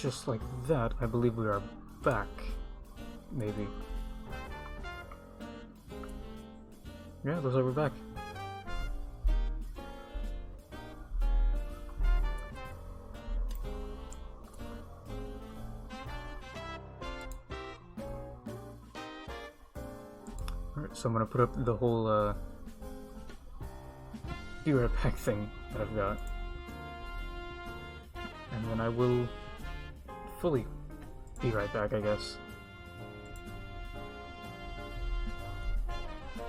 just like that, I believe we are back. Maybe. Yeah, looks like we're back. Alright, so I'm gonna put up the whole, be right back thing that I've got. And then I will fully be right back, I guess.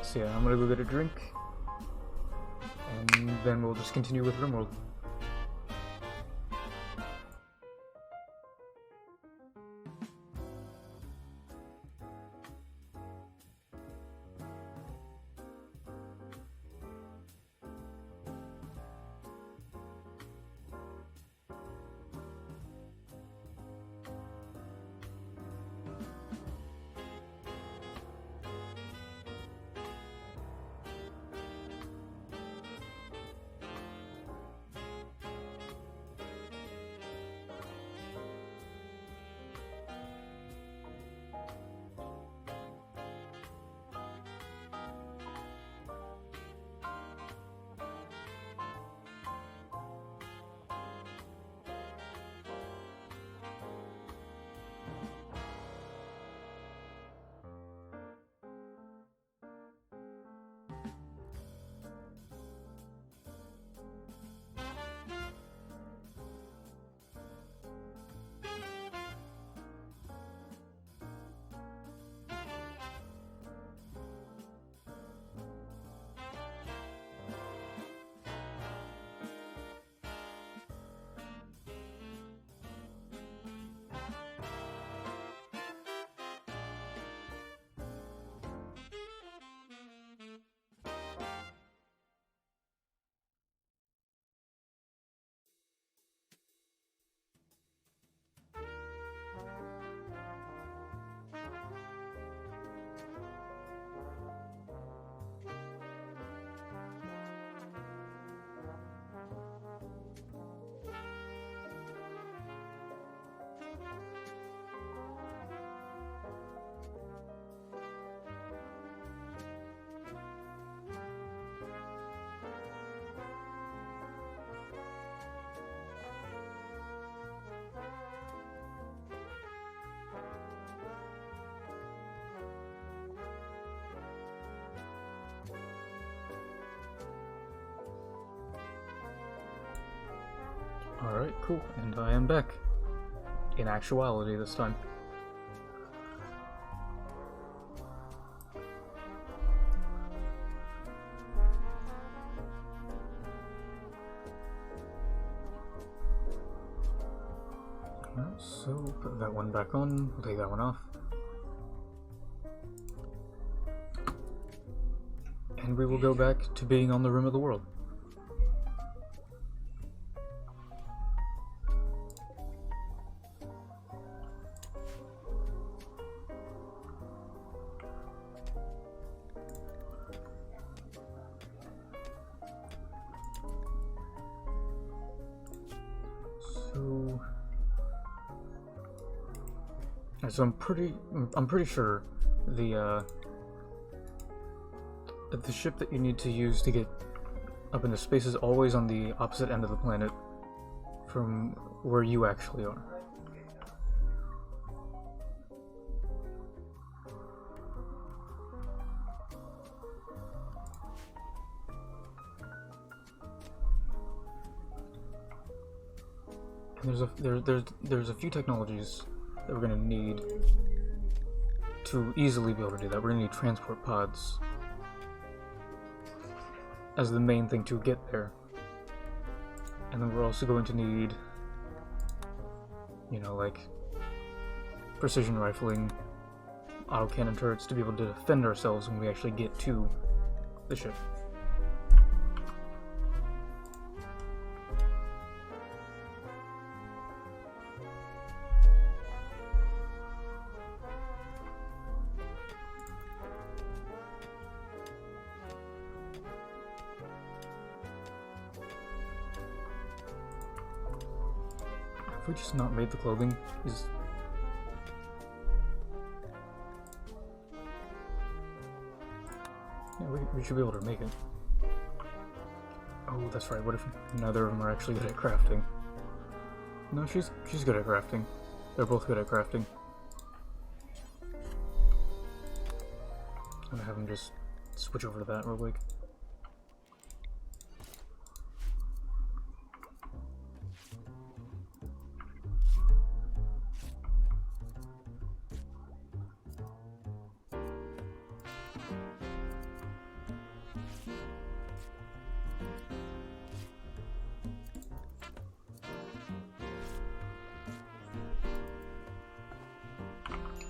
So yeah, I'm gonna go get a drink, and then we'll just continue with RimWorld. Alright, cool, and I am back. In actuality this time. Alright, so put that one back on, we'll take that one off. And we will go back to being on the Rim of the World. So I'm pretty sure the ship that you need to use to get up into space is always on the opposite end of the planet from where you actually are. And there's a few technologies that we're gonna need to easily be able to do that. We're gonna need transport pods as the main thing to get there. And then we're also going to need, you know, like precision rifling, autocannon turrets to be able to defend ourselves when we actually get to the ship. we just not made the clothing? Yeah, we should be able to make it. Oh, that's right. What if neither of them are actually good at crafting? No, she's good at crafting. They're both good at crafting. I'm gonna have them just switch over to that real quick.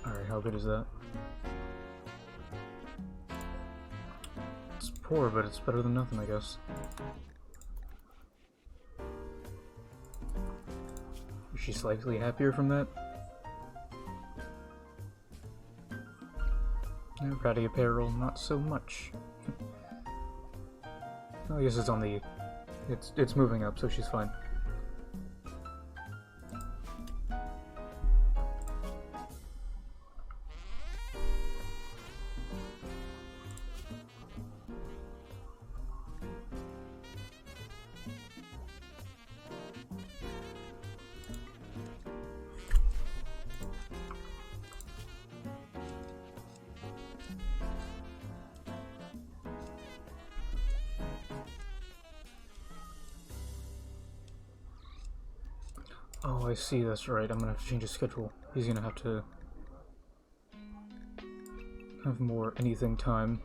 Alright, how good is that? It's poor, but it's better than nothing, I guess. Is she slightly happier from that? Yeah, ratty apparel, not so much. I guess it's on the... It's moving up, so she's fine. Oh, I see, that's right. I'm gonna have to change his schedule. He's gonna have to have more anything time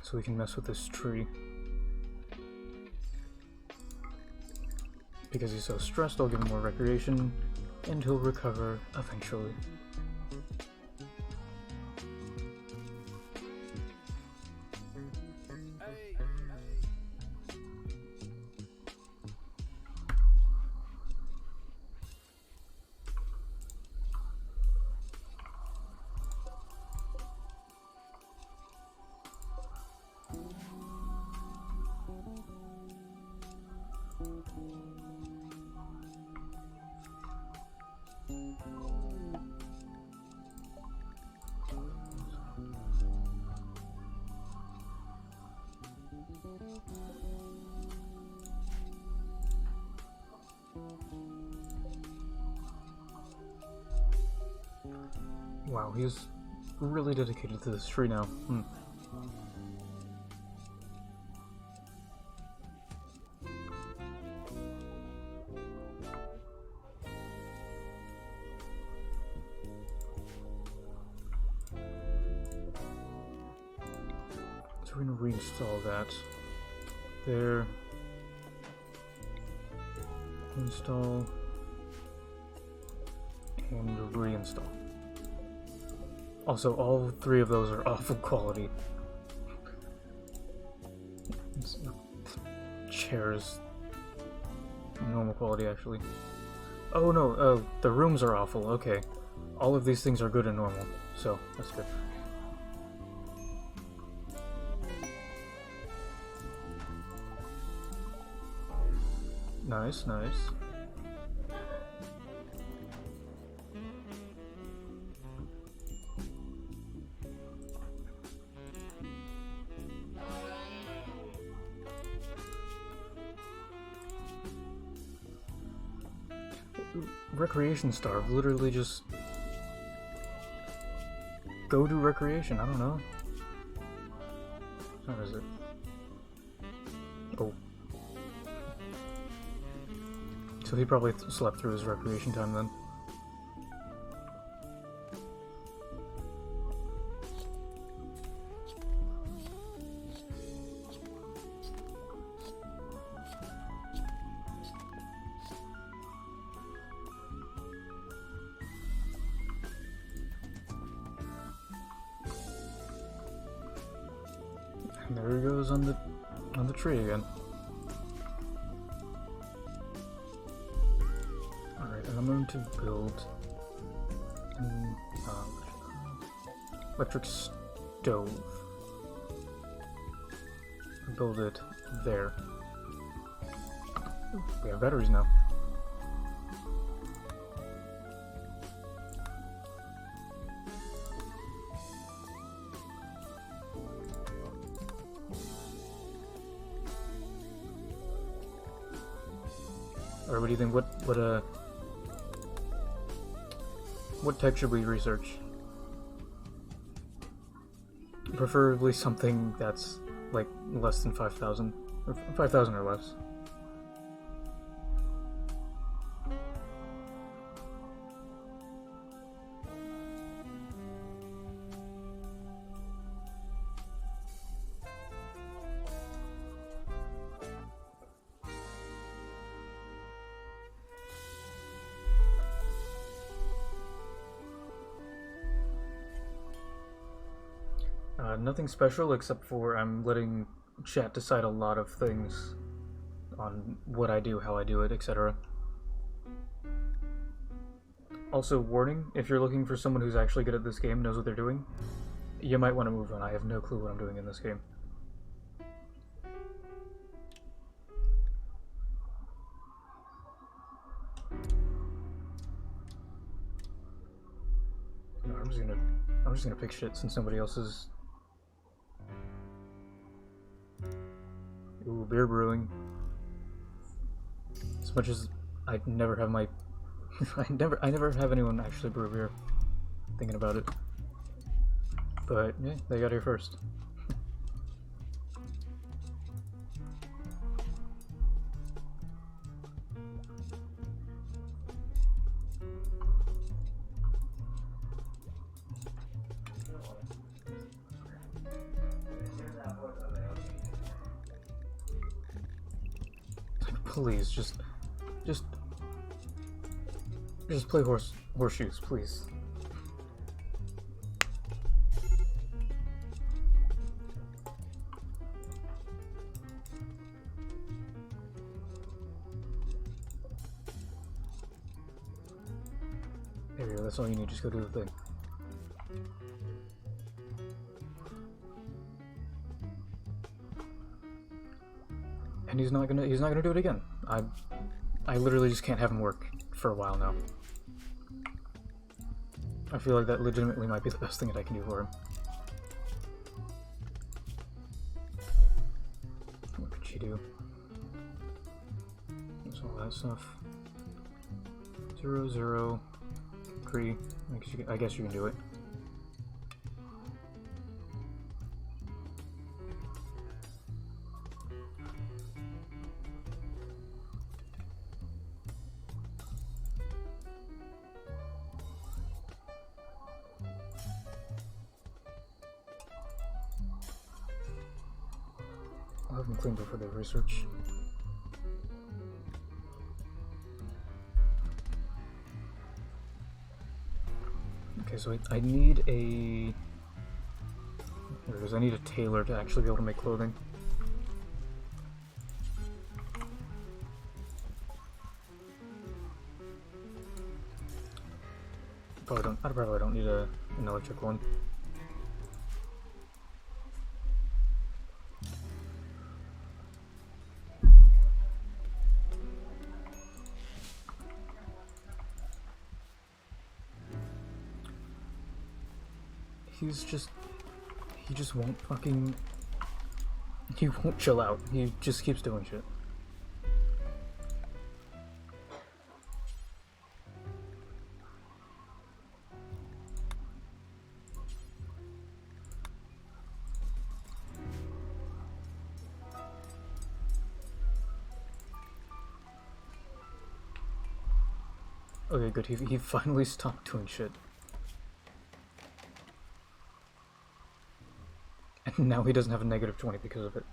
so we can mess with this tree. Because he's so stressed, I'll give him more recreation, and he'll recover eventually. Wow, he's really dedicated to this tree now. So we're gonna reinstall that. There. Install. And reinstall. Also, all three of those are awful quality. Chairs. Normal quality, actually. Oh no, the rooms are awful, okay. All of these things are good and normal, so that's good. Nice, nice. Recreation starve, literally just go do recreation, I don't know. Where is it? Oh. So he probably slept through his recreation time then. And there he goes on the tree again. Alright, and I'm going to build an electric stove. Build it there. Ooh, we have batteries now. Or what do you think? What tech should we research? Preferably something that's like less than 5,000, or 5,000 or less. Nothing special except for I'm letting chat decide a lot of things on what I do, how I do it, etc. Also, warning, if you're looking for someone who's actually good at this game, knows what they're doing, you might want to move on. I have no clue what I'm doing in this game. No, I'm just gonna pick shit since nobody else is. Ooh, beer brewing. As much as I never have my, I never have anyone actually brew beer. Thinking about it, but yeah, they got here first. Please, just play horseshoes, please. There you go, that's all you need, just go do the thing. And he's not gonna do it again. I literally just can't have him work for a while now. I feel like that legitimately might be the best thing that I can do for him. What could she do? There's all that stuff. 0, 0, 3. I guess you can do it. I'll have them clean before they research. Okay, so I need a... There it is, I need a tailor to actually be able to make clothing. I probably don't need an electric one. He just won't fucking... He won't chill out. He just keeps doing shit. Okay, good. He finally stopped doing shit. And now he doesn't have a negative 20 because of it.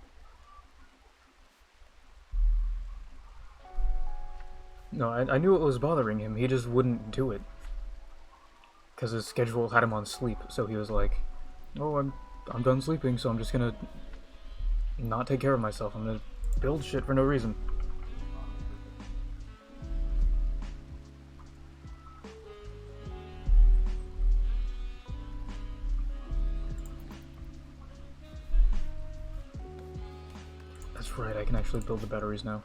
No, I knew it was bothering him. He just wouldn't do it. Because his schedule had him on sleep, so he was like, oh, I'm done sleeping, so I'm just gonna not take care of myself. I'm gonna build shit for no reason. That's right, I can actually build the batteries now.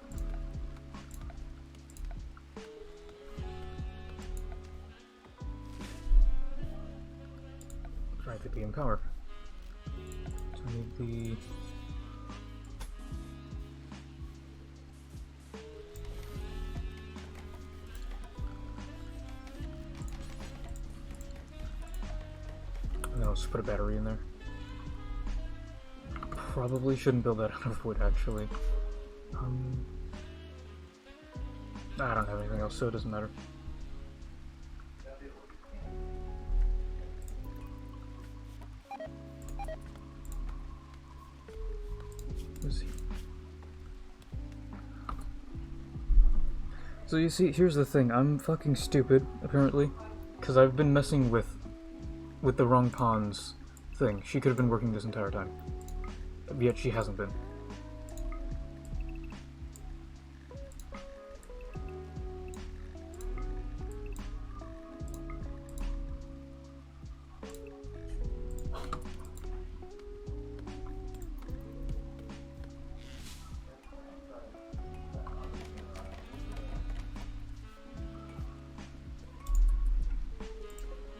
Right, the beam power. So I need the... let's put a battery in there. Probably shouldn't build that out of wood, actually. I don't have anything else, so it doesn't matter. Let's see. So you see, here's the thing. I'm fucking stupid, apparently, because I've been messing with the wrong pawns thing. She could have been working this entire time, yet she hasn't been.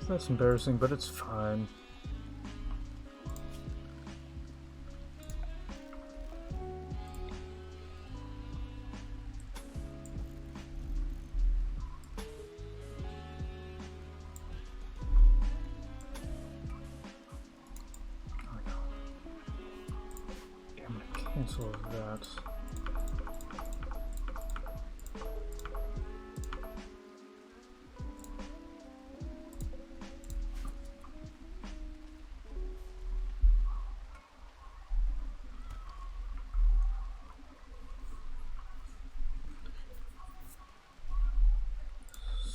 That's embarrassing, but it's fine. Oh, no. Yeah, I'm gonna cancel that.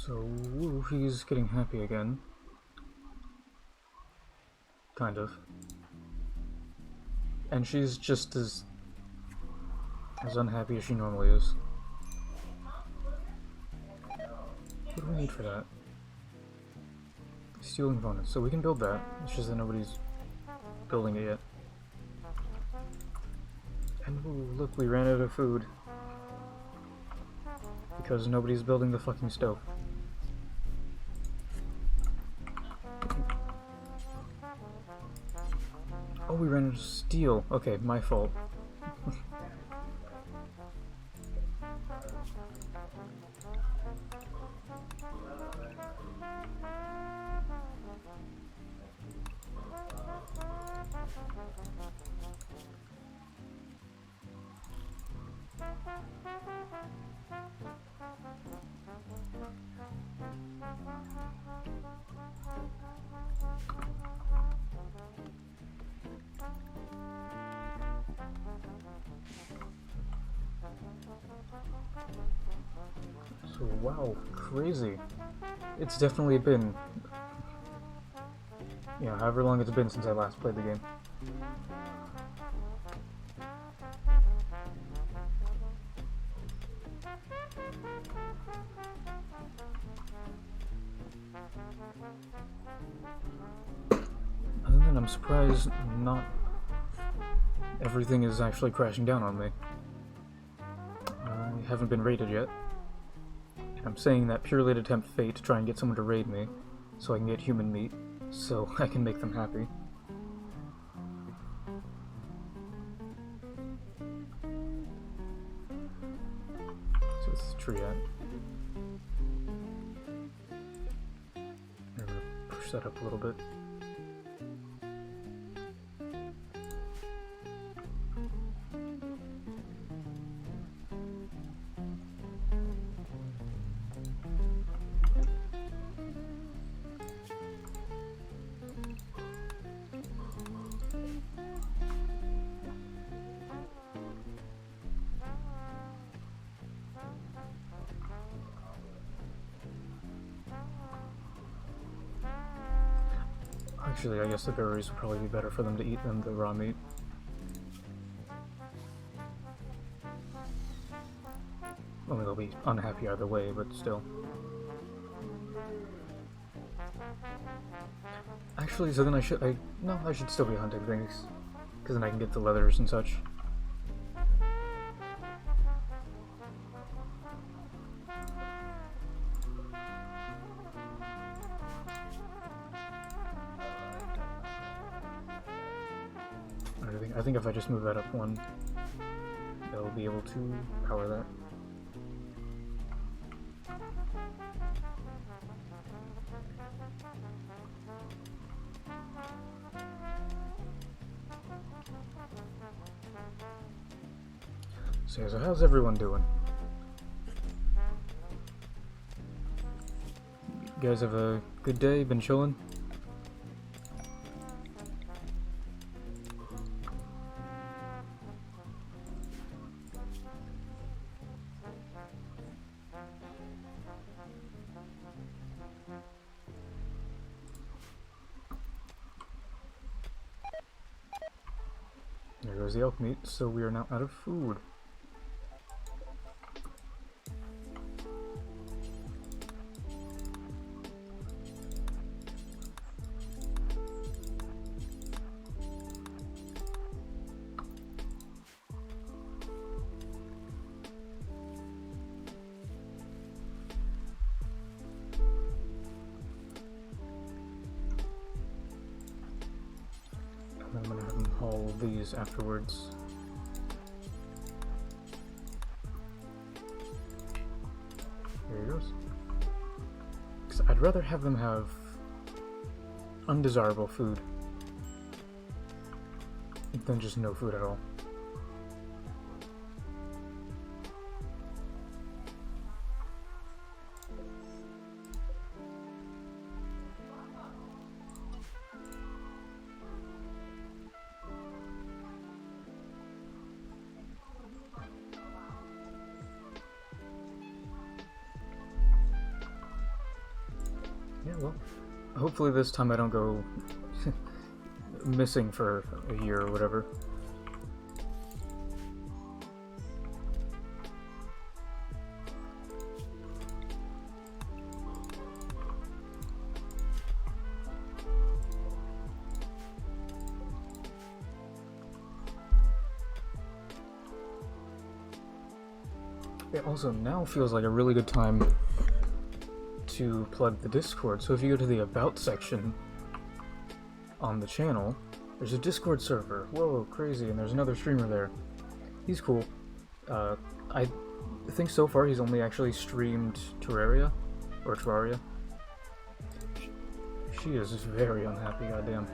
So, he's getting happy again. Kind of. And she's just as unhappy as she normally is. What do we need for that? Steel components. So we can build that. It's just that nobody's building it yet. And ooh, look, we ran out of food. Because nobody's building the fucking stove. Oh, we ran out of steel. Okay, my fault. So, wow, crazy. It's definitely been, however long it's been since I last played the game. Other than I'm surprised not everything is actually crashing down on me. I haven't been raided yet. I'm saying that purely to tempt fate to try and get someone to raid me, so I can get human meat, so I can make them happy. So what's this tree at? I'm gonna push that up a little bit. Actually, I guess the berries would probably be better for them to eat than the raw meat. I mean, they'll be unhappy either way, but still. Actually, so then I should still be hunting things, because then I can get the leathers and such. I think if I just move that up one, they'll be able to power that. So how's everyone doing? You guys have a good day? Been chilling? There goes the elk meat, so we are now out of food. I'm gonna have them haul these afterwards. There he goes. 'Cause I'd rather have them have undesirable food than just no food at all. Yeah, well, hopefully this time I don't go missing for a year or whatever. It also now feels like a really good time to plug the Discord. So if you go to the About section on the channel, there's a Discord server. Whoa, crazy, and there's another streamer there. He's cool. I think so far he's only actually streamed Terraria, or Terraria. She is very unhappy, goddamn.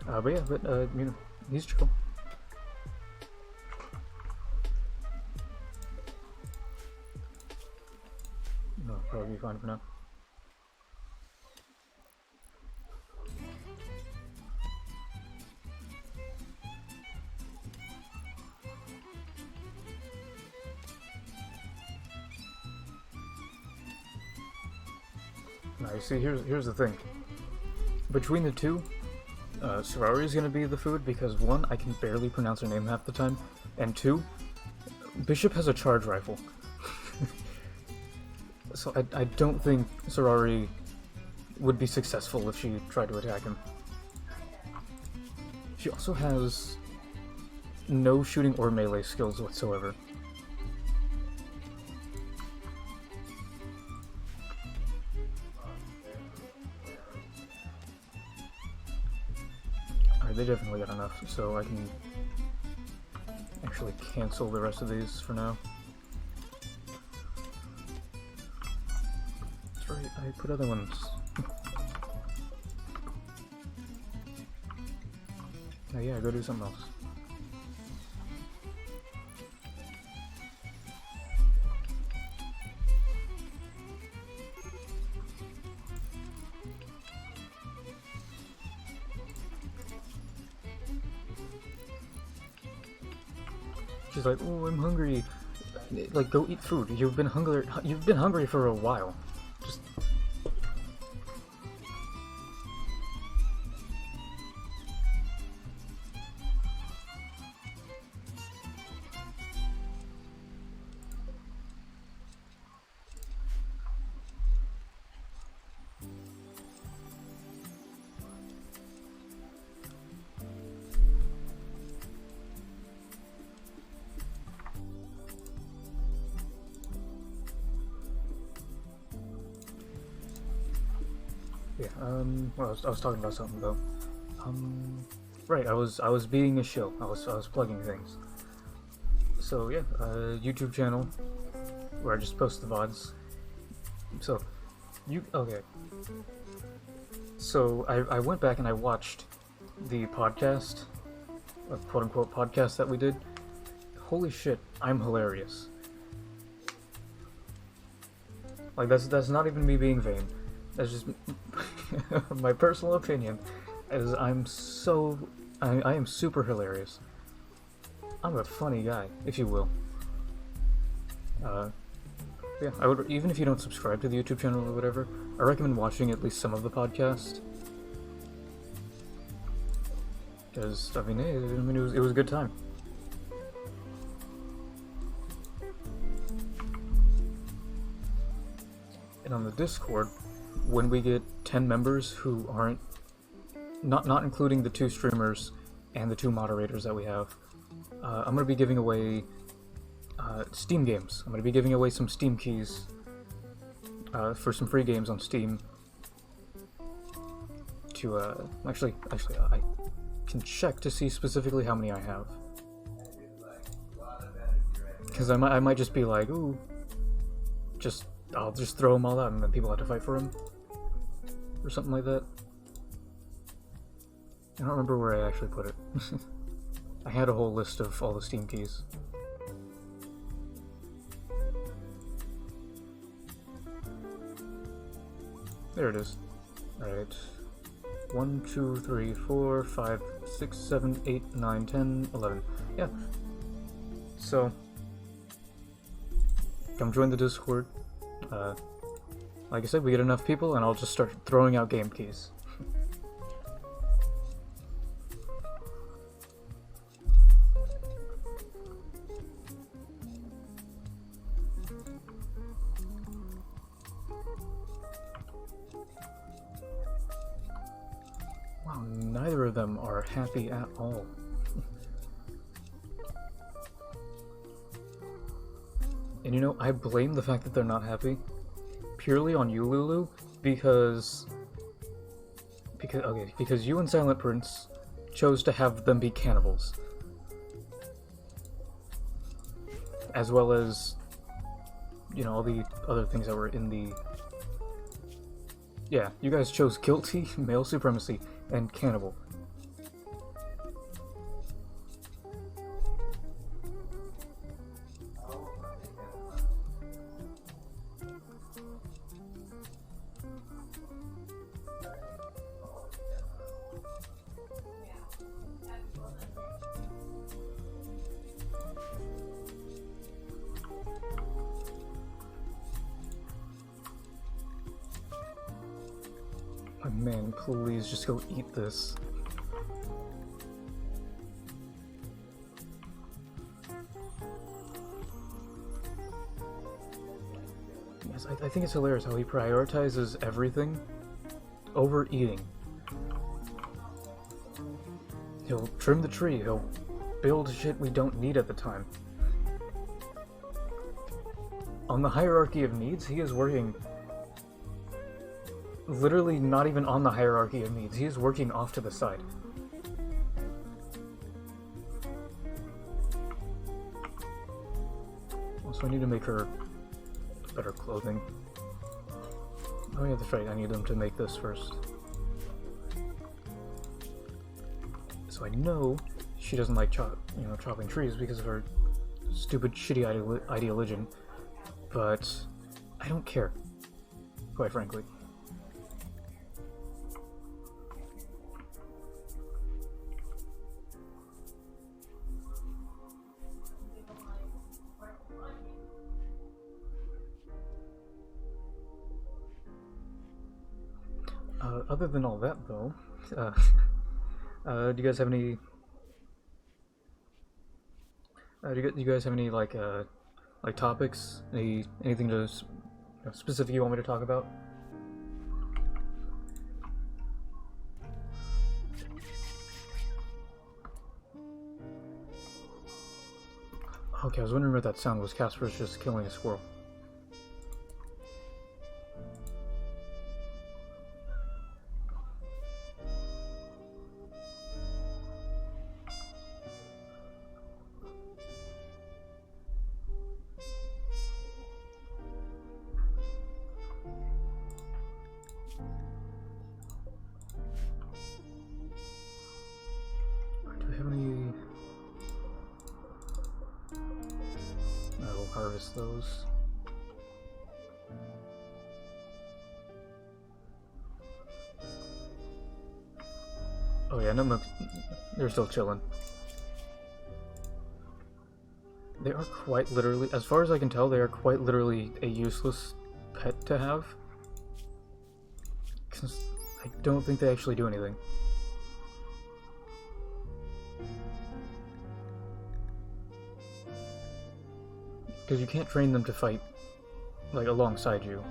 But yeah, you know, he's chill. No, probably be fine for now. Now you see, here's the thing. Between the two, Sorari is gonna be the food because one, I can barely pronounce her name half the time, and two, Bishop has a charge rifle. So I don't think Sorari would be successful if she tried to attack him. She also has no shooting or melee skills whatsoever. Alright, they definitely got enough, so I can actually cancel the rest of these for now. That's right, I put other ones. Oh yeah, go do something else. She's like, oh, I'm hungry. Like, go eat food. You've been hungry for a while. Just... Yeah, well, I was talking about something though. Right, I was being a shill. I was plugging things. So yeah, YouTube channel where I just post the VODs. So, okay. So I went back and I watched the podcast, a quote-unquote podcast that we did, holy shit, I'm hilarious. Like, that's not even me being vain. That's just my personal opinion, is I am super hilarious. I'm a funny guy, if you will. Yeah, I would, even if you don't subscribe to the YouTube channel or whatever, I recommend watching at least some of the podcast. Because, I mean, it was a good time. And on the Discord, when we get 10 members who aren't, not including the 2 streamers and the 2 moderators that we have, I'm going to be giving away Steam games. I'm going to be giving away some Steam keys for some free games on Steam. To, actually, I can check to see specifically how many I have. Because I might just be like, ooh, I'll just throw them all out and then people have to fight for them. Or something like that. I don't remember where I actually put it. I had a whole list of all the Steam keys. There it is. Alright. 1, 2, 3, 4, 5, 6, 7, 8, 9, 10, 11. Yeah. So, come join the Discord. Like I said, we get enough people and I'll just start throwing out game keys. Wow, neither of them are happy at all. And you know, I blame the fact that they're not happy purely on you, Lulu, because you and Silent Prince chose to have them be cannibals. As well as, you know, all the other things that were in the... Yeah, you guys chose guilty, male supremacy, and cannibal. Oh, man, please just go eat this. Yes, I think it's hilarious how he prioritizes everything over eating. He'll trim the tree, he'll build shit we don't need at the time. On the hierarchy of needs, he is working literally not even on the hierarchy of needs. He is working off to the side. Also, I need to make her better clothing. Oh yeah, that's right. I need them to make this first. So I know she doesn't like chopping trees because of her stupid, shitty ideology. But I don't care, quite frankly. Other than all that, though, do you guys have any? Do you guys have any like topics? Anything to specific you want me to talk about? Okay, I was wondering what that sound was. Casper's just killing a squirrel. harvest those. Oh yeah, no, they're still chilling. They are quite literally, as far as I can tell, they are quite literally a useless pet to have. Because I don't think they actually do anything. Because you can't train them to fight, like, alongside you.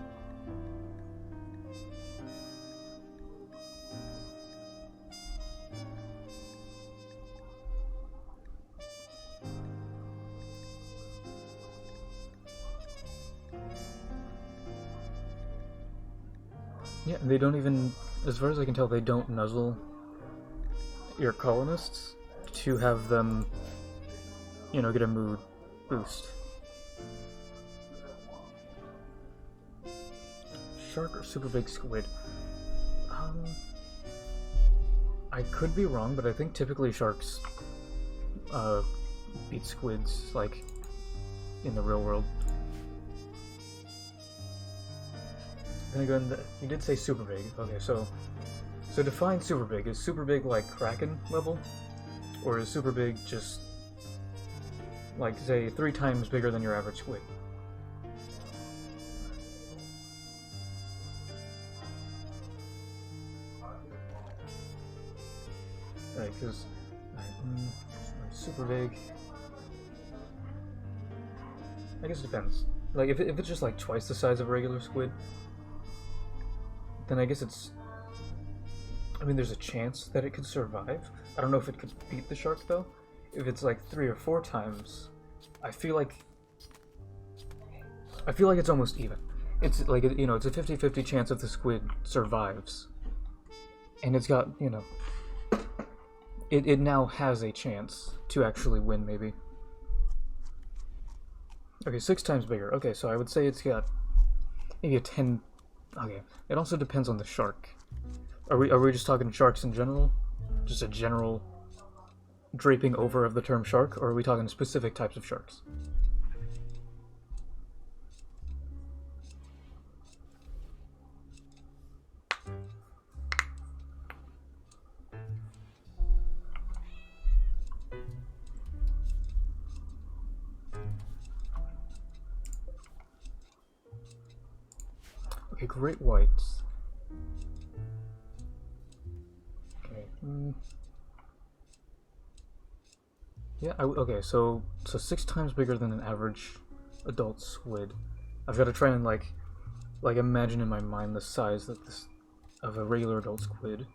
Yeah, they don't even, as far as I can tell, they don't nuzzle your colonists to have them, you know, get a mood boost. Shark or super big squid? I could be wrong, but I think typically sharks beat squids, like, in the real world. Then again, you did say super big. Okay, so define super big. Is super big like Kraken level? Or is super big just, like, say, 3 times bigger than your average squid? Right, because super big. I guess it depends. Like, if it's just like twice the size of a regular squid, then I guess it's... I mean, there's a chance that it could survive. I don't know if it could beat the shark, though. If it's like 3 or 4 times, I feel like it's almost even. It's like, you know, it's a 50-50 chance if the squid survives. And it's got, you know... It now has a chance to actually win, maybe. Okay, 6 times bigger. Okay, so I would say it's got maybe a 10... Okay, it also depends on the shark. Are we just talking sharks in general? Just a general draping over of the term shark, or are we talking specific types of sharks? Okay, great whites. Okay. Yeah. Okay. So 6 times bigger than an average adult squid. I've got to try and like imagine in my mind the size of a regular adult squid.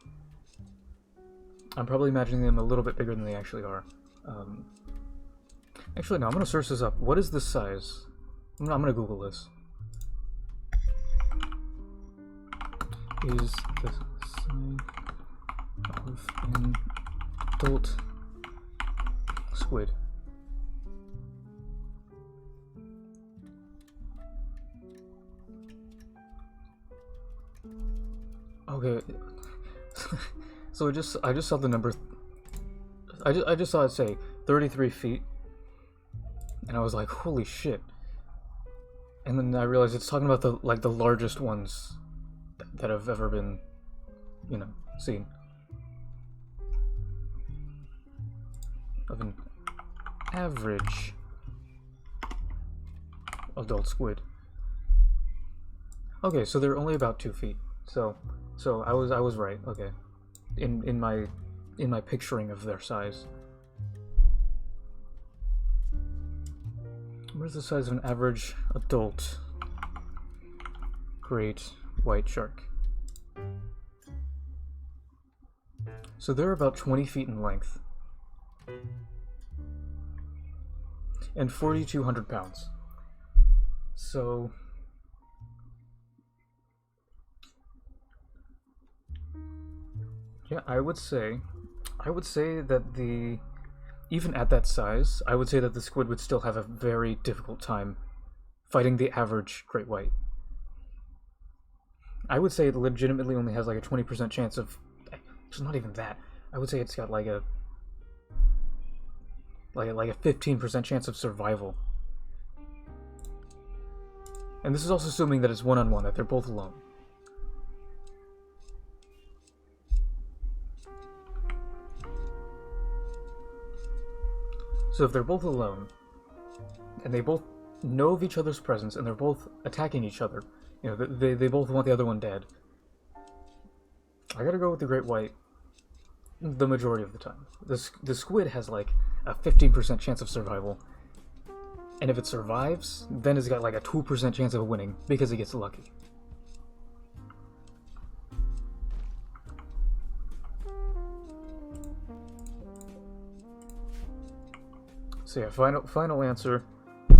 I'm probably imagining them a little bit bigger than they actually are. Actually, no. I'm gonna search this up. What is the size? I'm gonna Google this. Is the size of an adult squid? Okay. So I just saw the number. I just saw it say 33 feet, and I was like, holy shit. And then I realized it's talking about the largest ones that have ever been, you know, seen. Of an average adult squid. Okay, so they're only about 2 feet. So I was right. Okay, in my picturing of their size. What is the size of an average adult great white shark? So they're about 20 feet in length and 4,200 pounds. So yeah, I would say that even at that size, I would say that the squid would still have a very difficult time fighting the average great white. I would say it legitimately only has like a 20% chance of... It's not even that. I would say it's got like a 15% chance of survival. And this is also assuming that it's one-on-one, that they're both alone. So if they're both alone, and they both know of each other's presence, and they're both attacking each other, you know, they both want the other one dead, I gotta go with the Great White the majority of the time. The squid has like a 15% chance of survival, and if it survives, then it's got like a 2% chance of winning because it gets lucky. So yeah, final answer.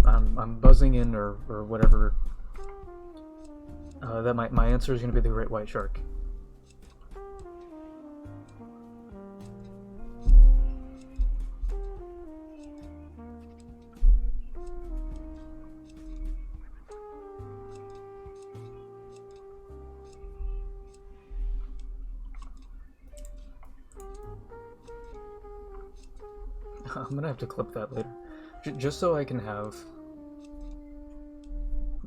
I'm buzzing in or whatever. That my answer is gonna be the Great White Shark. I'm gonna have to clip that later, just so I can have,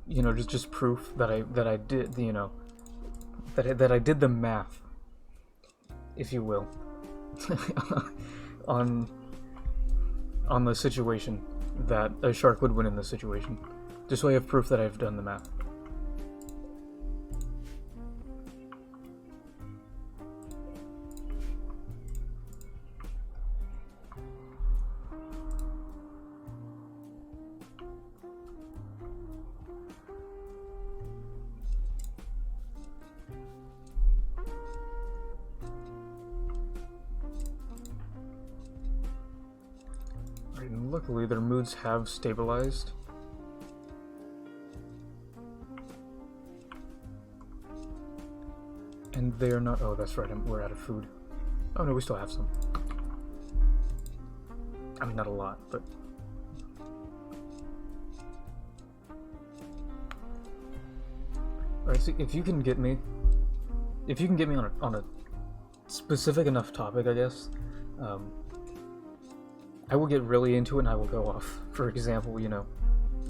you know, just proof that I did, you know, that I did the math, if you will, on the situation that a shark would win in this situation, just so I have proof that I've done the math. And luckily, their moods have stabilized. And they are not... Oh, that's right, we're out of food. Oh no, we still have some. I mean, not a lot, but... Alright, so if you can get me on a specific enough topic, I guess, I will get really into it and I will go off. For example, you know,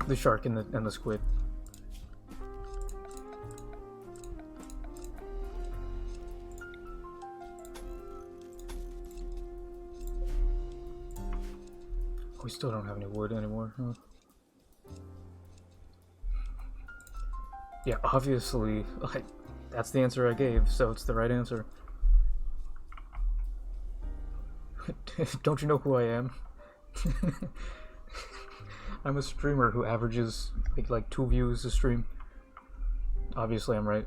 the shark and the squid. We still don't have any wood anymore, huh? Yeah, obviously, that's the answer I gave, so it's the right answer. Don't you know who I am? I'm a streamer who averages like 2 views a stream. Obviously, I'm right.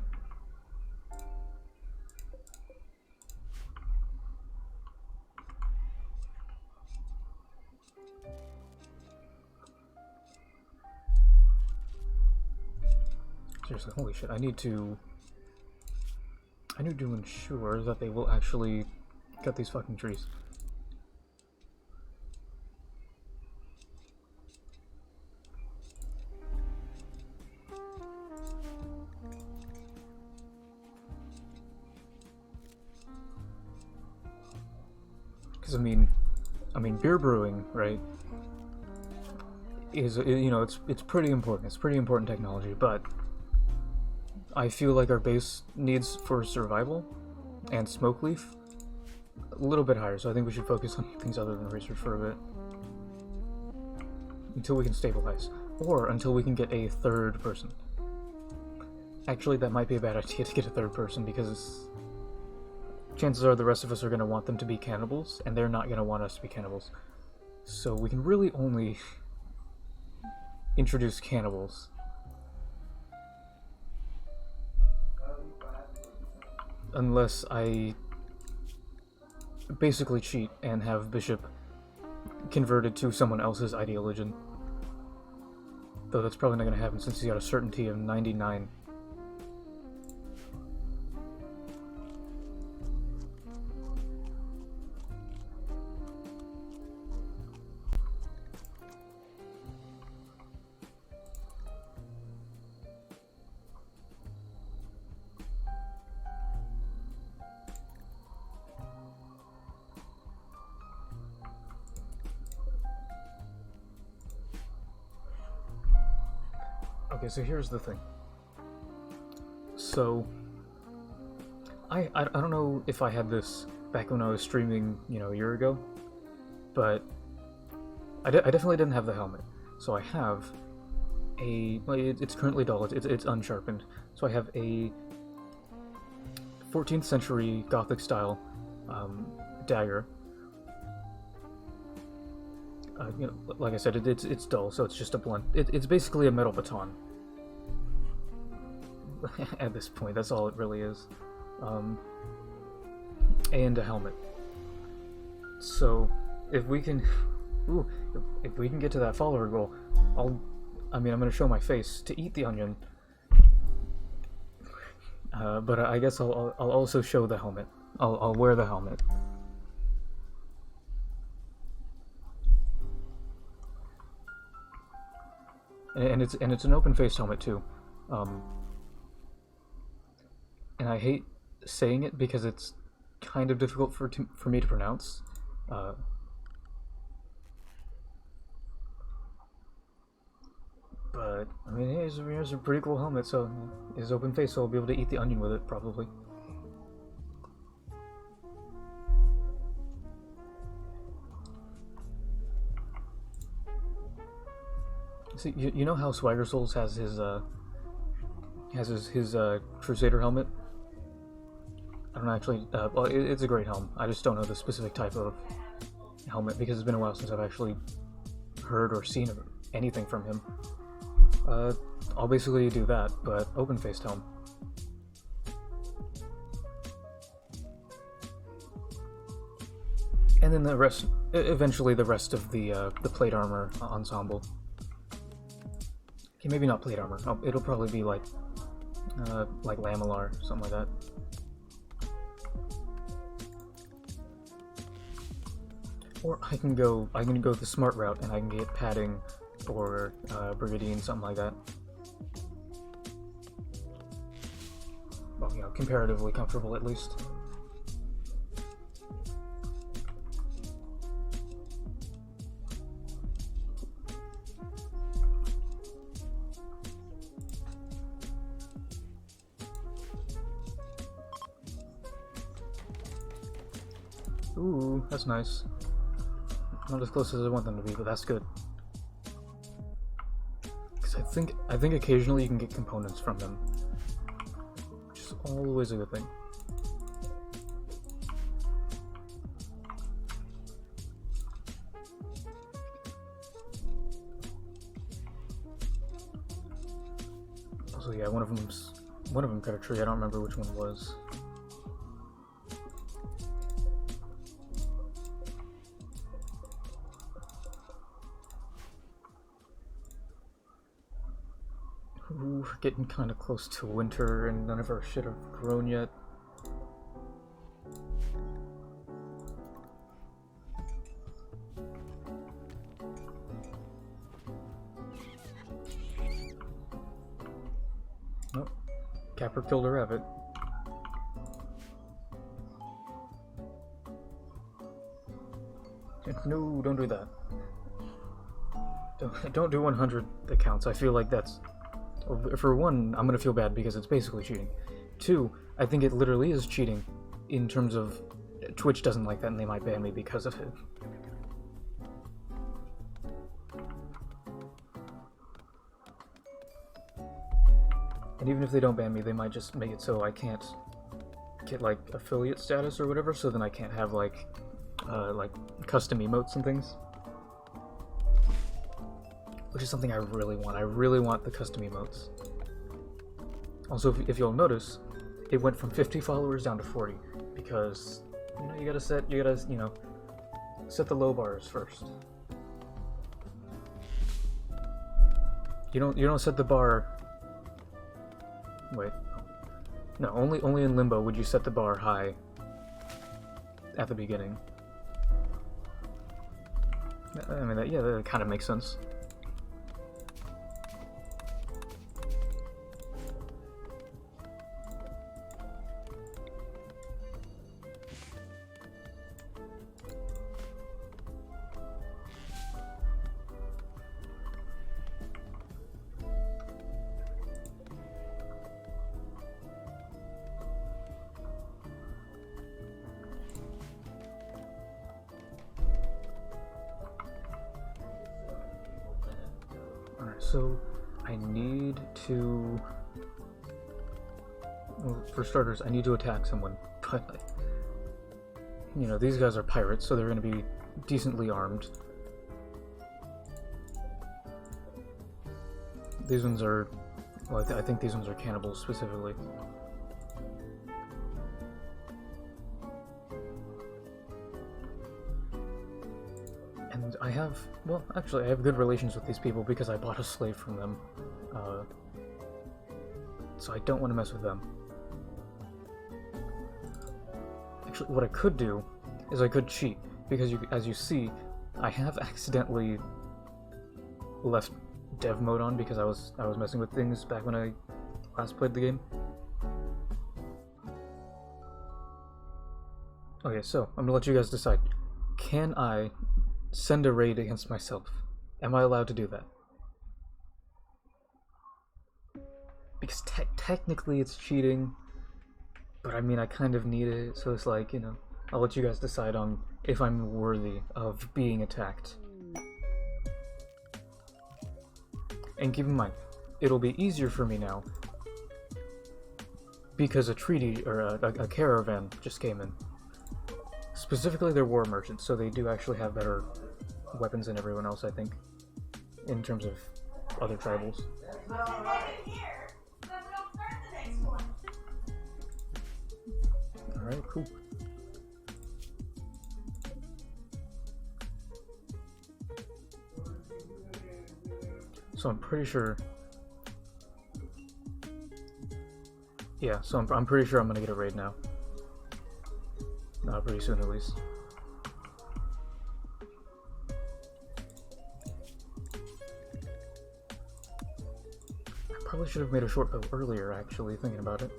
Seriously, holy shit, I need to ensure that they will actually cut these fucking trees. Because I mean, beer brewing, right, is, you know, it's pretty important. It's pretty important technology, but I feel like our base needs for survival and smoke leaf a little bit higher, so I think we should focus on things other than research for a bit until we can stabilize, or until we can get a third person. Actually, that might be a bad idea to get a third person, because chances are the rest of us are going to want them to be cannibals, and they're not going to want us to be cannibals. So we can really only introduce cannibals unless I basically cheat and have Bishop converted to someone else's ideology. Though that's probably not going to happen since he's got a certainty of 99. Okay, so here's the thing. So, I don't know if I had this back when I was streaming, you know, a year ago, but I definitely didn't have the helmet. So I have it's currently dull, it's unsharpened. So I have a 14th century Gothic style dagger. You know, like I said, it's dull, so it's just a blunt. It's basically a metal baton. At this point, that's all it really is. And a helmet. So, if we can, if we can get to that follower goal, I'm gonna show my face to eat the onion. But I guess I'll also show the helmet. I'll wear the helmet. And it's an open-faced helmet too. And I hate saying it because it's kind of difficult for me to pronounce. But I mean, hey, it's a pretty cool helmet. So it's open face, so I'll be able to eat the onion with it probably. See, you know how Swagger Souls has his Crusader helmet? I don't actually. Well, it's a great helm. I just don't know the specific type of helmet because it's been a while since I've actually heard or seen anything from him. I'll basically do that, but open-faced helm. And then the rest, eventually the rest of the plate armor ensemble. Okay, maybe not plate armor. It'll probably be like lamellar, something like that. Or I can go the smart route and I can get padding or brigandine, something like that. Well, you know, comparatively comfortable at least. Ooh, that's nice. Not as close as I want them to be, but that's good. Because I think occasionally you can get components from them, which is always a good thing. Also, yeah, one of them cut a tree. I don't remember which one was. Ooh, we're getting kind of close to winter, and none of our shit have grown yet. Nope. Capper killed a rabbit. No, don't do that. Don't do 100 accounts. I feel like that's... For one, I'm gonna feel bad because it's basically cheating. Two, I think it literally is cheating in terms of Twitch doesn't like that and they might ban me because of it. And even if they don't ban me, they might just make it so I can't get like affiliate status or whatever, so then I can't have like custom emotes and things. Which is something I really want. I really want the custom emotes. Also, if you'll notice, it went from 50 followers down to 40 because you gotta set the low bars first. You don't set the bar. Wait, no. Only in Limbo would you set the bar high at the beginning. I mean, that kind of makes sense. So, I need to... Well, for starters, I need to attack someone, but... You know, these guys are pirates, so they're going to be decently armed. These ones are... Well, I think these ones are cannibals, specifically. And I have... Well, actually, I have good relations with these people because I bought a slave from them. So I don't want to mess with them. Actually, what I could do is I could cheat, because as you see, I have accidentally left dev mode on because I was messing with things back when I last played the game. Okay, so I'm gonna let you guys decide. Can I send a raid against myself? Am I allowed to do that? Because technically it's cheating, but I mean I kind of need it, so it's like, you know, I'll let you guys decide on if I'm worthy of being attacked. And keep in mind, it'll be easier for me now because a treaty, or a caravan just came in. Specifically, they're war merchants, so they do actually have better weapons than everyone else, I think, in terms of other tribals. Alright, cool. So I'm pretty sure... Yeah, so I'm pretty sure I'm gonna get a raid now. Pretty soon at least. I probably should have made a short bow earlier, actually, thinking about it.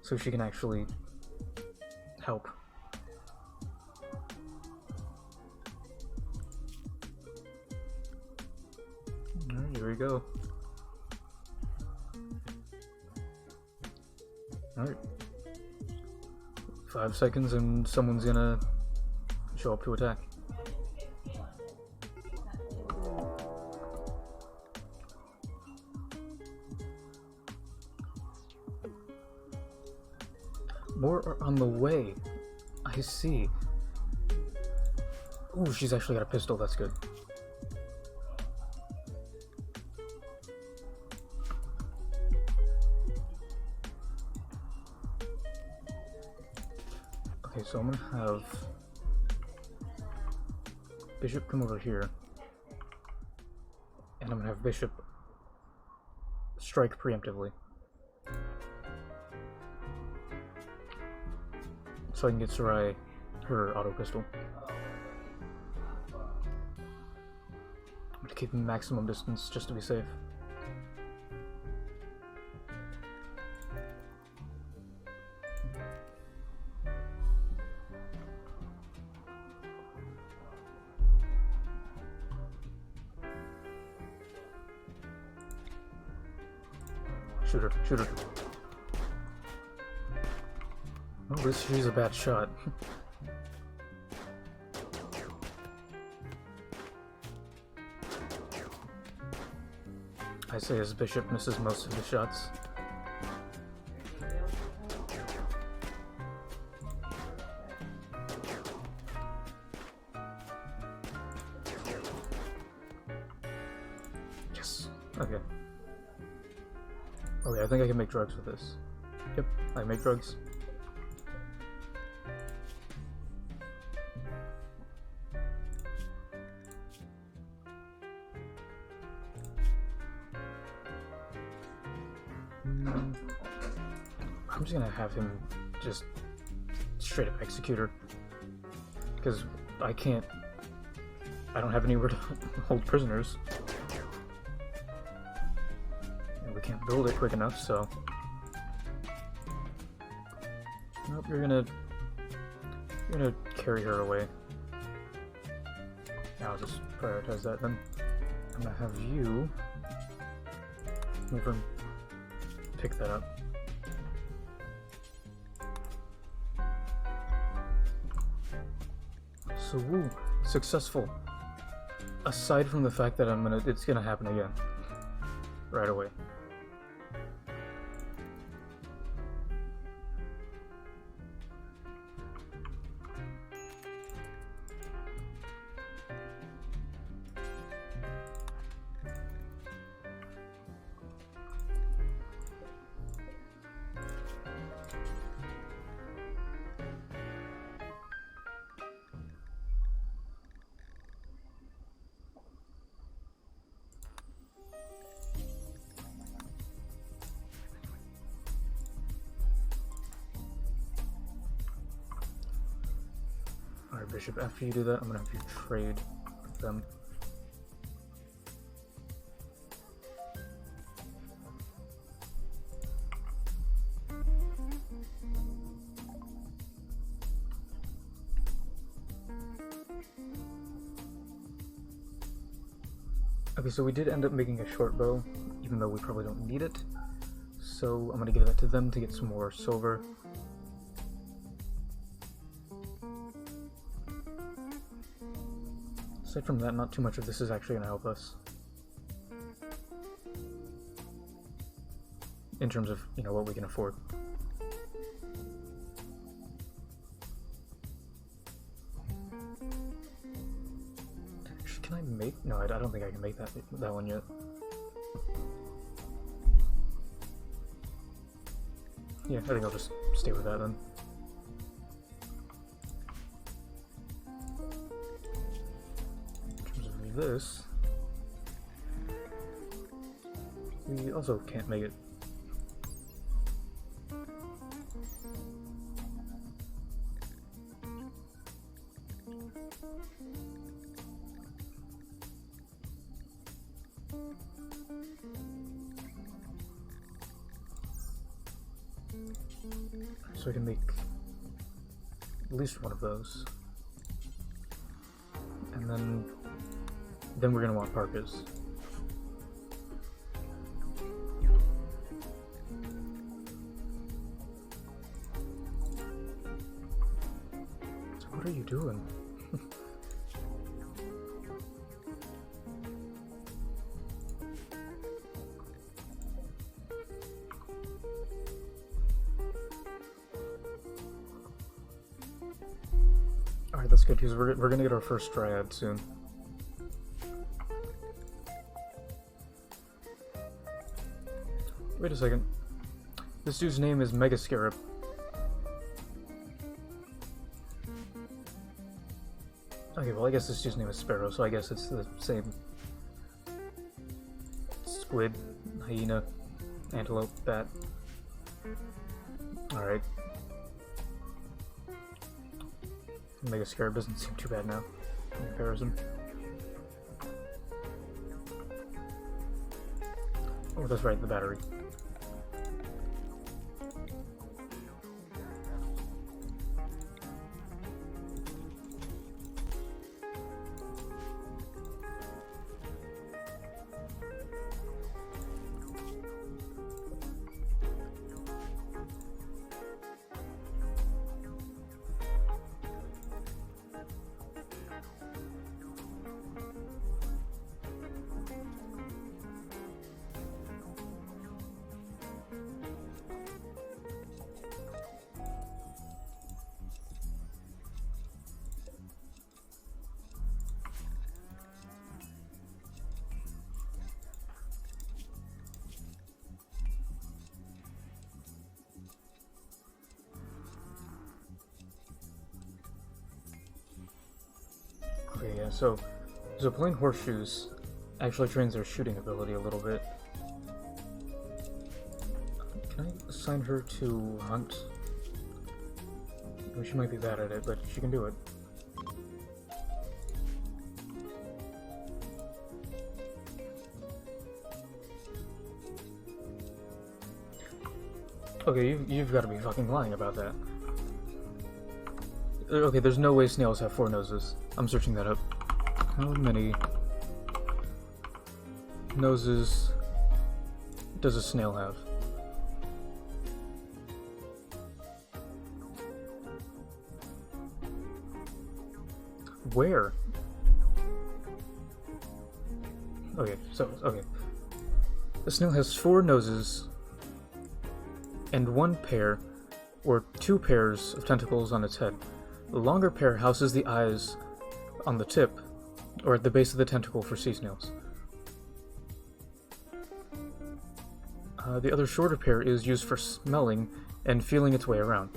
So she can actually help. Alright, here we go. Alright. 5 seconds and someone's gonna show up to attack. More are on the way. I see. Ooh, she's actually got a pistol, that's good. Okay, so I'm gonna have Bishop come over here, and I'm gonna have Bishop strike preemptively. So I can get Sarai her auto pistol. I'm gonna keep maximum distance just to be safe. Shoot her, shoot her. Oh, she's a bad shot. I say as Bishop misses most of the shots. Yes. Okay. Okay, I think I can make drugs with this. Yep, I make drugs. I'm just gonna have him just straight up execute her, because I don't have anywhere to hold prisoners. And we can't build it quick enough, so... Nope, you're gonna carry her away. I'll just prioritize that then. I'm gonna have you move her, pick that up. So woo, successful. Aside from the fact that it's gonna happen again. right away. Alright, Bishop, after you do that, I'm gonna have you trade with them. Okay, so we did end up making a short bow, even though we probably don't need it. So I'm gonna give that to them to get some more silver. Aside from that, not too much of this is actually going to help us. In terms of, you know, what we can afford. Actually, can I make... No, I don't think I can make that one yet. Yeah, I think I'll just stay with that then. This, we also can't make it. So I can make at least one of those, and then we're gonna want parkas. So what are you doing? Alright, that's good, because we're gonna get our first Dryad soon. Wait a second. This dude's name is Mega Scarab. Okay, well I guess this dude's name is Sparrow, so I guess it's the same. Squid, hyena, antelope, bat. Alright. Mega Scarab doesn't seem too bad now, in comparison. Oh, that's right, the battery. Okay, yeah, so playing horseshoes actually trains their shooting ability a little bit. Can I assign her to hunt? I mean, she might be bad at it, but she can do it. Okay, you've got to be fucking lying about that. Okay, there's no way snails have 4 noses. I'm searching that up. How many noses does a snail have? Where? Okay, so, okay. The snail has 4 noses and 1 pair or 2 pairs of tentacles on its head. The longer pair houses the eyes on the tip or at the base of the tentacle for sea snails. The other shorter pair is used for smelling and feeling its way around.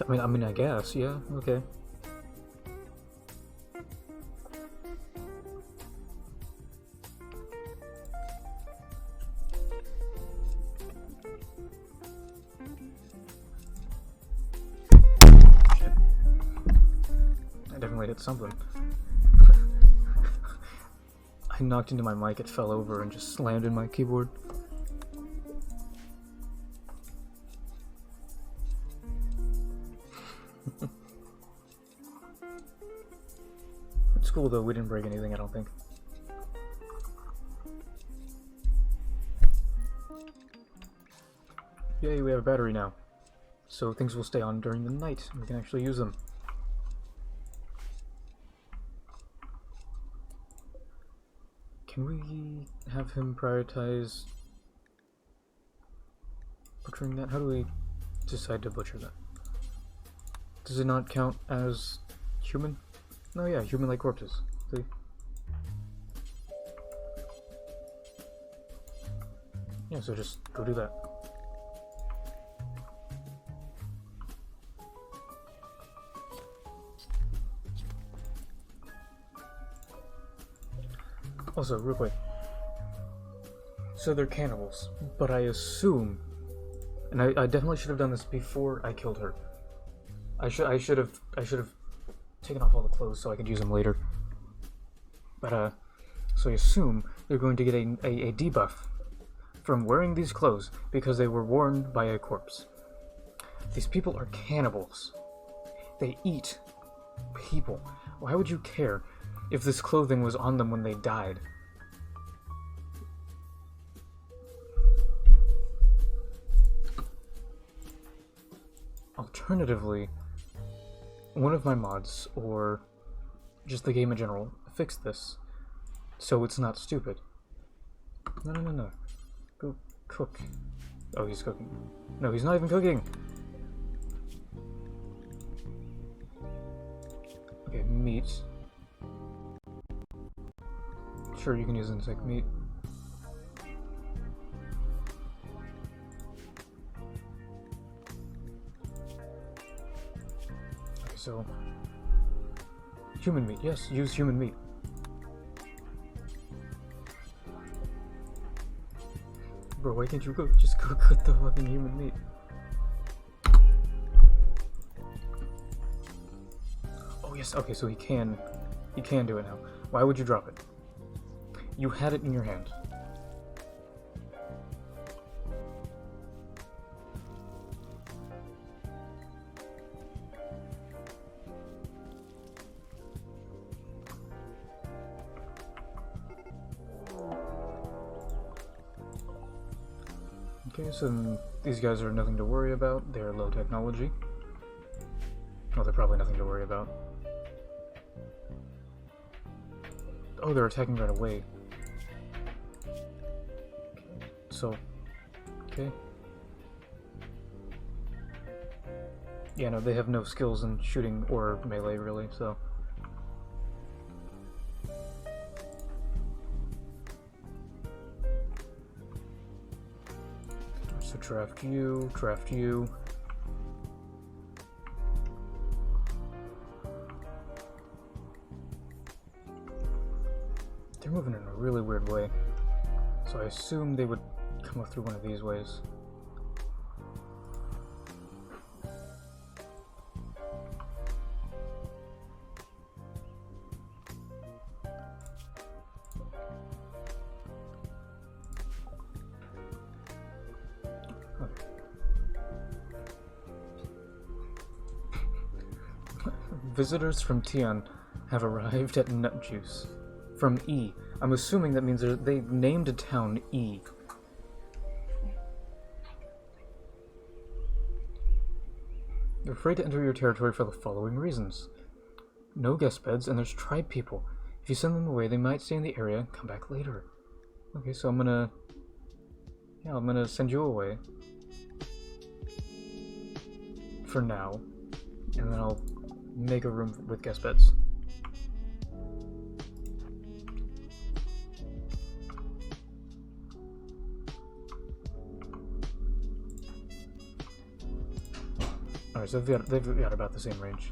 I mean, I guess, yeah, okay. Shit. I definitely hit something. I knocked into my mic, it fell over and just slammed in my keyboard. It's cool though, we didn't break anything, I don't think. Yay, we have a battery now. So things will stay on during the night, and we can actually use them. Can we have him prioritize butchering that? How do we decide to butcher that? Does it not count as human? No, yeah, human-like corpses. See? Yeah, so just go do that. Also, real quick. So they're cannibals, but I assume, and I definitely should have done this before I killed her. I should have taken off all the clothes so I could use them later. But so I assume they're going to get a debuff from wearing these clothes because they were worn by a corpse. These people are cannibals. They eat people. Why would you care if this clothing was on them when they died? Alternatively, one of my mods, or just the game in general, fix this so it's not stupid. No. Go cook. Oh, he's cooking. No, he's not even cooking! Okay, meat. Sure, you can use insect meat. Okay, so human meat. Yes, use human meat. Bro, why can't you cook? Just go cook the fucking human meat. Oh yes, okay, so he can do it now. Why would you drop it? You had it in your hand. Okay, so these guys are nothing to worry about. They're low technology. Well, they're probably nothing to worry about. Oh, they're attacking right away. So, okay. Yeah, no, they have no skills in shooting or melee, really, so. So draft you, draft you. They're moving in a really weird way, so I assume they would come up through one of these ways. Okay. Visitors from Tian have arrived at Nut Juice. From E. I'm assuming that means they named a town E. They're afraid to enter your territory for the following reasons. No guest beds, and there's tribe people. If you send them away, they might stay in the area and come back later. Okay, so I'm gonna send you away. For now. And then I'll make a room with guest beds. Alright, so they've got about the same range.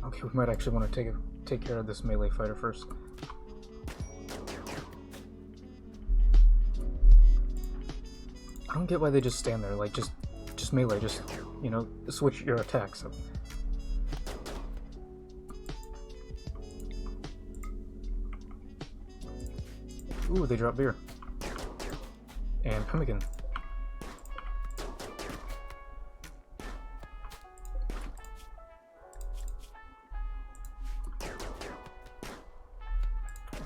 Okay, we might actually want to take care of this melee fighter first. I don't get why they just stand there, like, just melee, just, you know, switch your attacks up. Ooh, they drop beer. And pemmican.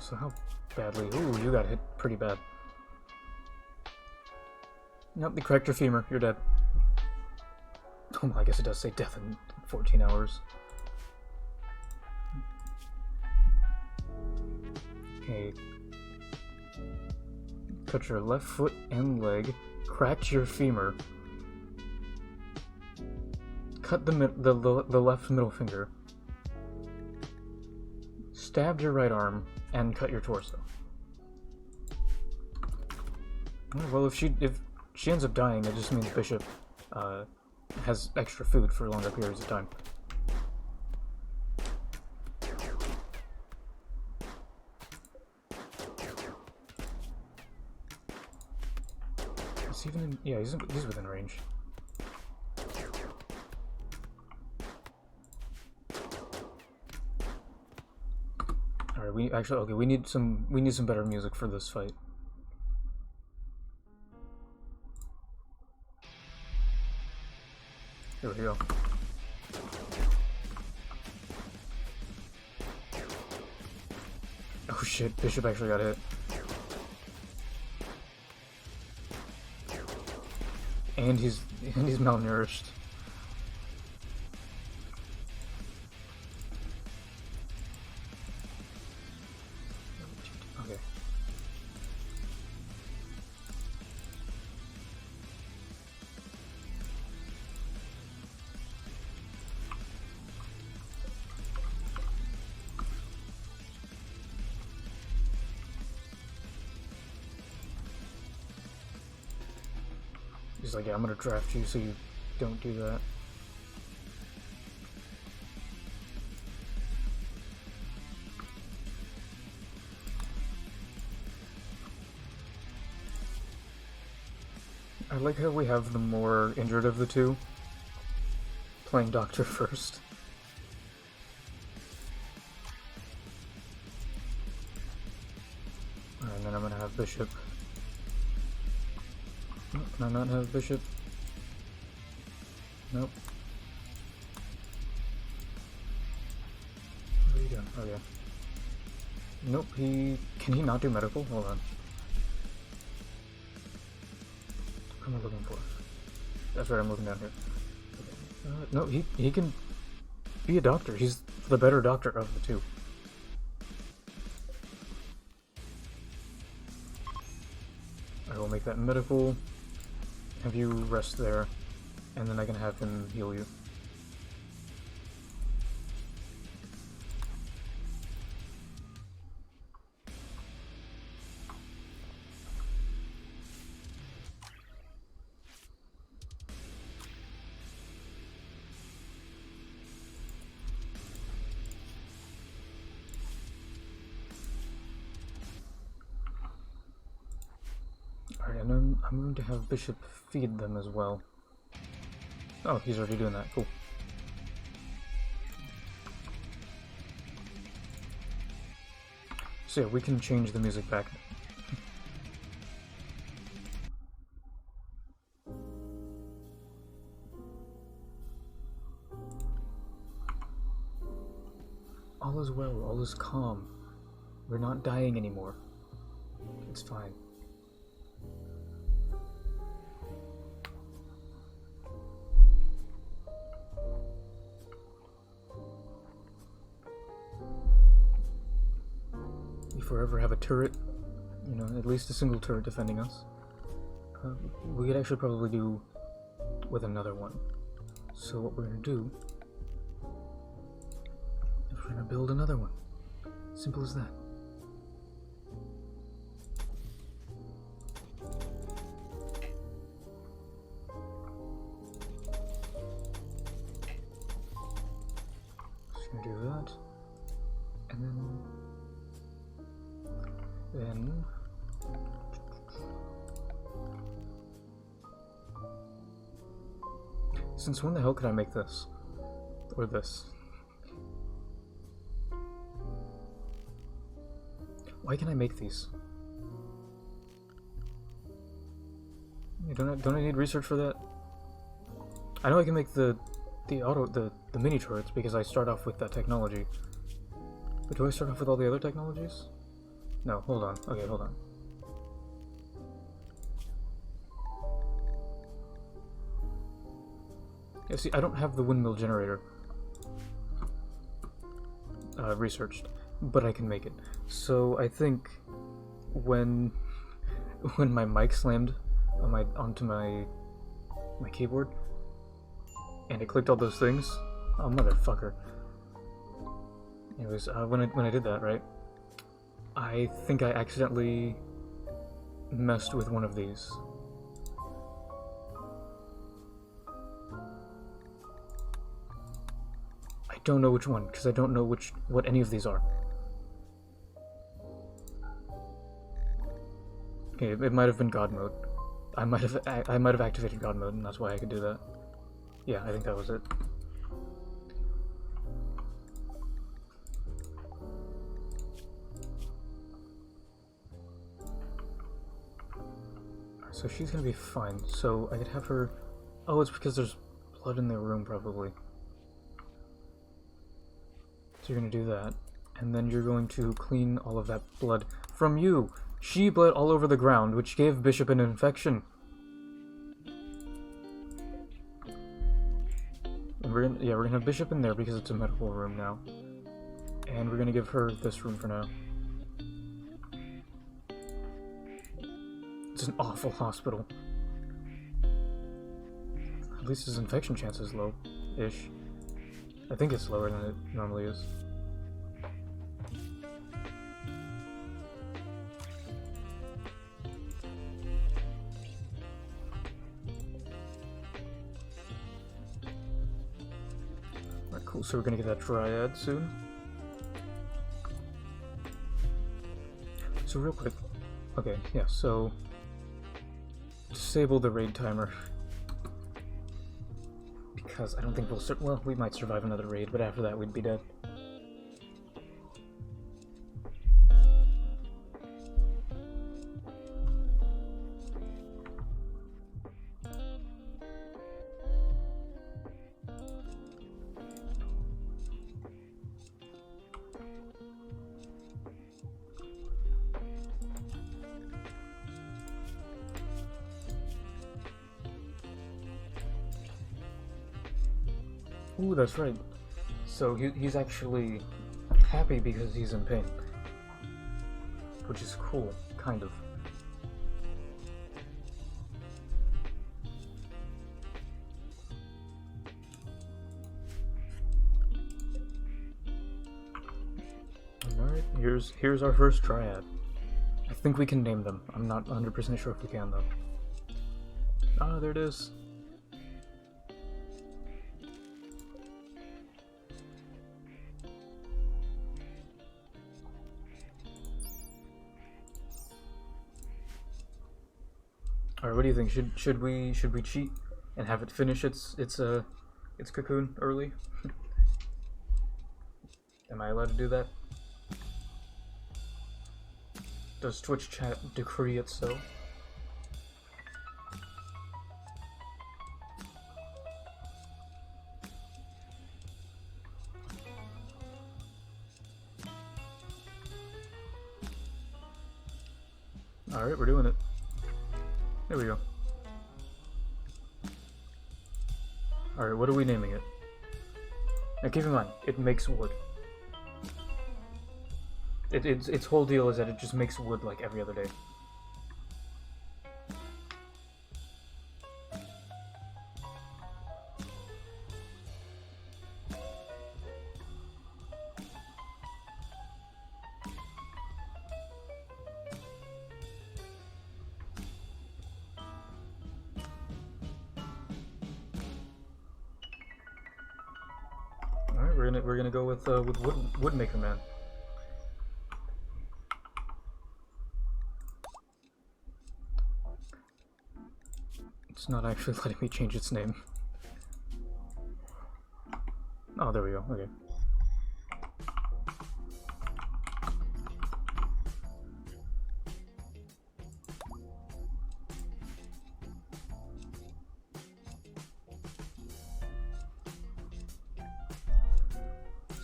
So how badly? Ooh, you got hit pretty bad. Nope, they cracked your femur. You're dead. Oh, well, I guess it does say death in 14 hours. Okay. Cut your left foot and leg. Cracked your femur. Cut the left middle finger. Stabbed your right arm. And cut your torso. Well, if she ends up dying, it just means Bishop has extra food for longer periods of time. Is he even in, yeah, he's within range. Alright, we need some better music for this fight. Here we go. Oh shit, Bishop actually got hit. And he's malnourished. Okay. He's like, yeah, I'm gonna draft you so you don't do that. I like how we have the more injured of the two playing Doctor first. And then I'm gonna have Bishop. Oh, can I not have Bishop? Nope. What are you doing? Oh yeah. Nope, can he not do medical? Hold on. What am I looking for? That's right, I'm looking down here. Okay. No, he can be a doctor. He's the better doctor of the two. I will make that medical. Have you rest there, and then I can have him heal you. Alright, and I'm going to have Bishop feed them as well. Oh, he's already doing that. Cool. So yeah, we can change the music back. all is calm. We're not dying anymore. It's fine. If we ever have a turret, you know, at least a single turret defending us, we could actually probably do with another one. So what we're gonna do is we're gonna build another one. Simple as that. Just gonna do that, and then since when the hell could I make this? Or this? Why can I make these? Don't I need research for that? I know I can make the mini turrets because I start off with that technology. But do I start off with all the other technologies? No, hold on. Okay, hold on. Yeah, see, I don't have the windmill generator researched, but I can make it. So I think when my mic slammed onto my keyboard and it clicked all those things, oh motherfucker. Anyways, when I did that, right, I think I accidentally messed with one of these. I don't know which one, because I don't know what any of these are. Okay, it might have been God mode. I might have activated God mode, and that's why I could do that. Yeah, I think that was it. So she's gonna be fine. So I could have her. Oh, it's because there's blood in their room, probably. So you're gonna do that, and then you're going to clean all of that blood from you. She bled all over the ground, which gave Bishop an infection. And we're gonna have Bishop in there because it's a medical room now, and we're gonna give her this room for now. It's an awful hospital. At least his infection chance is low-ish. I think it's lower than it normally is. Alright, cool. So we're gonna get that Dryad soon. So real quick. Okay, yeah, so disable the raid timer. Because I don't think we'll well, we might survive another raid, but after that we'd be dead. Ooh, that's right. So he's actually happy because he's in pain. Which is cool, kind of. Alright, here's our first Dryad. I think we can name them. I'm not 100% sure if we can, though. Ah, there it is. Alright, what do you think? Should we cheat and have it finish its cocoon early? Am I allowed to do that? Does Twitch chat decree it so? Alright, we're doing it. There we go. Alright, what are we naming it? Now keep in mind, it makes wood. Its whole deal is that it just makes wood like every other day. Alright, we're gonna go with Woodmaker Man. It's not actually letting me change its name. Oh, there we go. Okay.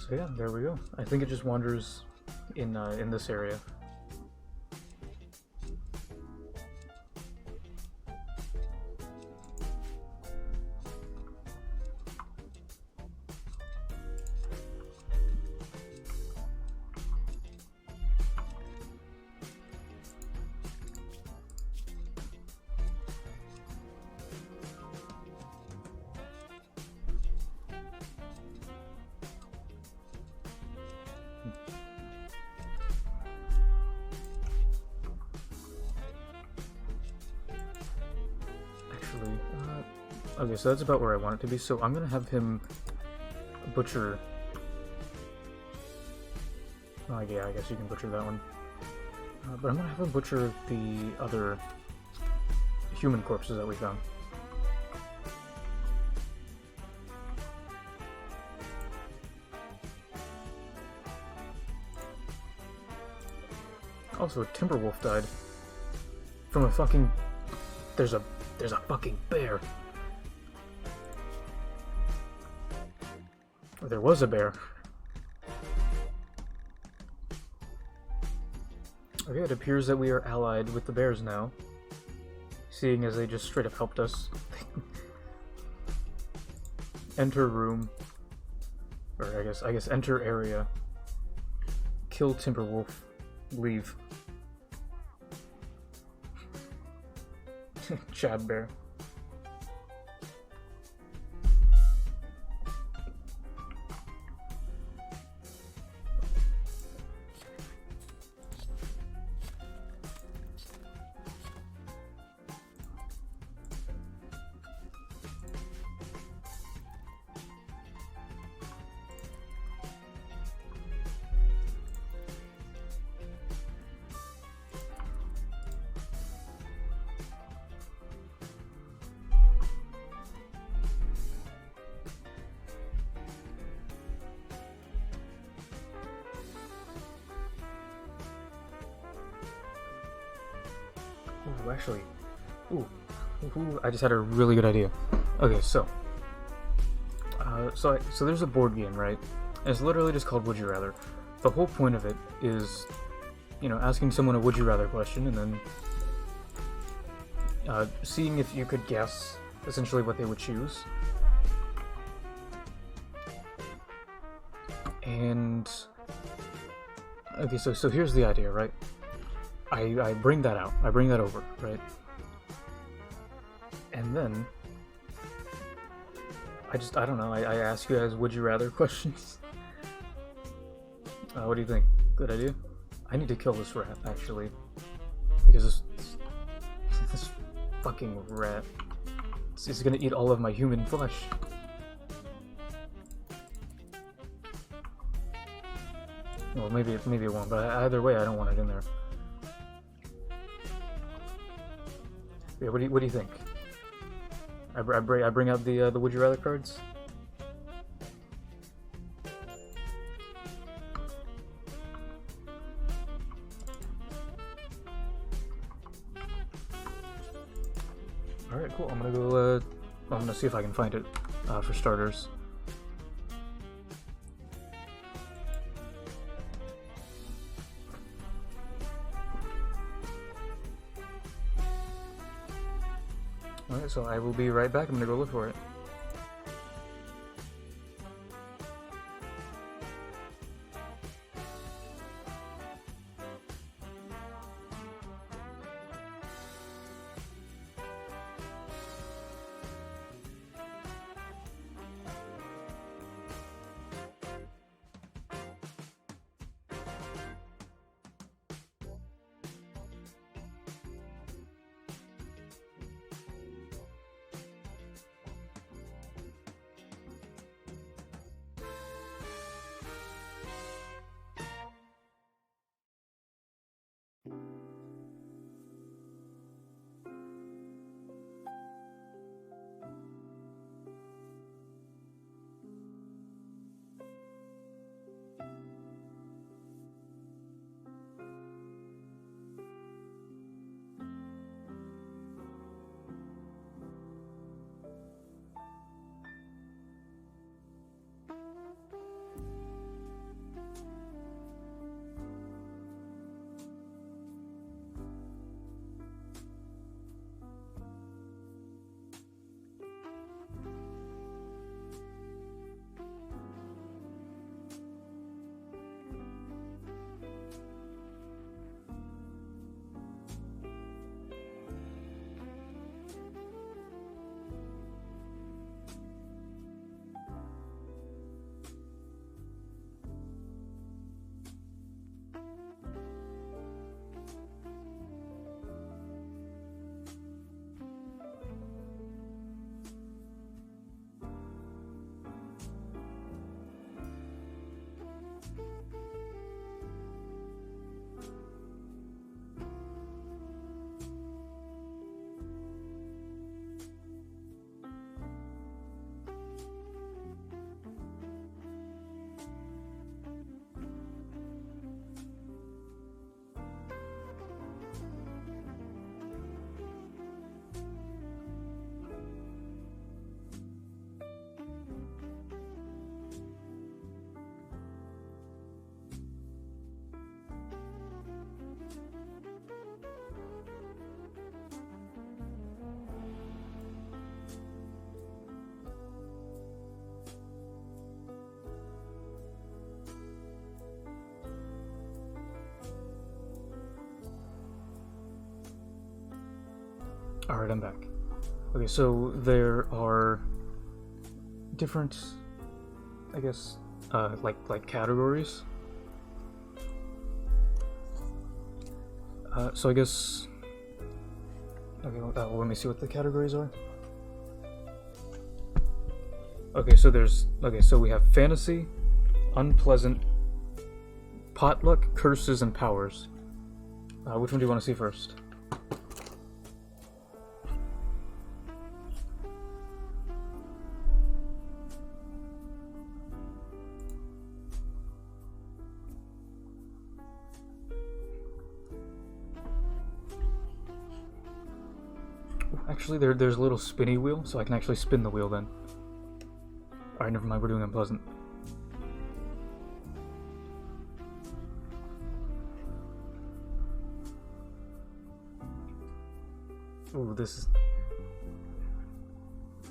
So yeah, there we go. I think it just wanders in this area. Okay, so that's about where I want it to be, so I'm gonna have him butcher... Oh, yeah, I guess you can butcher that one. But I'm gonna have him butcher the other human corpses that we found. Also, a Timberwolf died. From a fucking... There's a fucking bear. Or there was a bear. Okay, it appears that we are allied with the bears now. Seeing as they just straight up helped us. Enter room. Or I guess enter area. Kill Timberwolf. Leave. Chad bear. Ooh, actually, I just had a really good idea. Okay, so there's a board game, right? And it's literally just called Would You Rather. The whole point of it is, you know, asking someone a Would You Rather question and then seeing if you could guess essentially what they would choose. And okay, so here's the idea, right? I bring that out. I bring that over, right? And then I don't know. I ask you guys would you rather questions. What do you think? Good idea? I need to kill this rat, actually. Because this fucking rat is gonna eat all of my human flesh. Well, maybe it won't, but either way, I don't want it in there. Yeah, what do you think? I bring out the Would You Rather cards. All right, cool. I'm gonna go. I'm gonna see if I can find it for starters. Alright, so I will be right back. I'm gonna go look for it. Alright, I'm back. Okay, so there are different, I guess, like categories. So I guess, okay, well, let me see what the categories are. Okay, so we have fantasy, unpleasant, potluck, curses, and powers. Which one do you want to see first? Actually, there's a little spinny wheel, so I can actually spin the wheel then. Alright, never mind, we're doing unpleasant. Ooh, this is...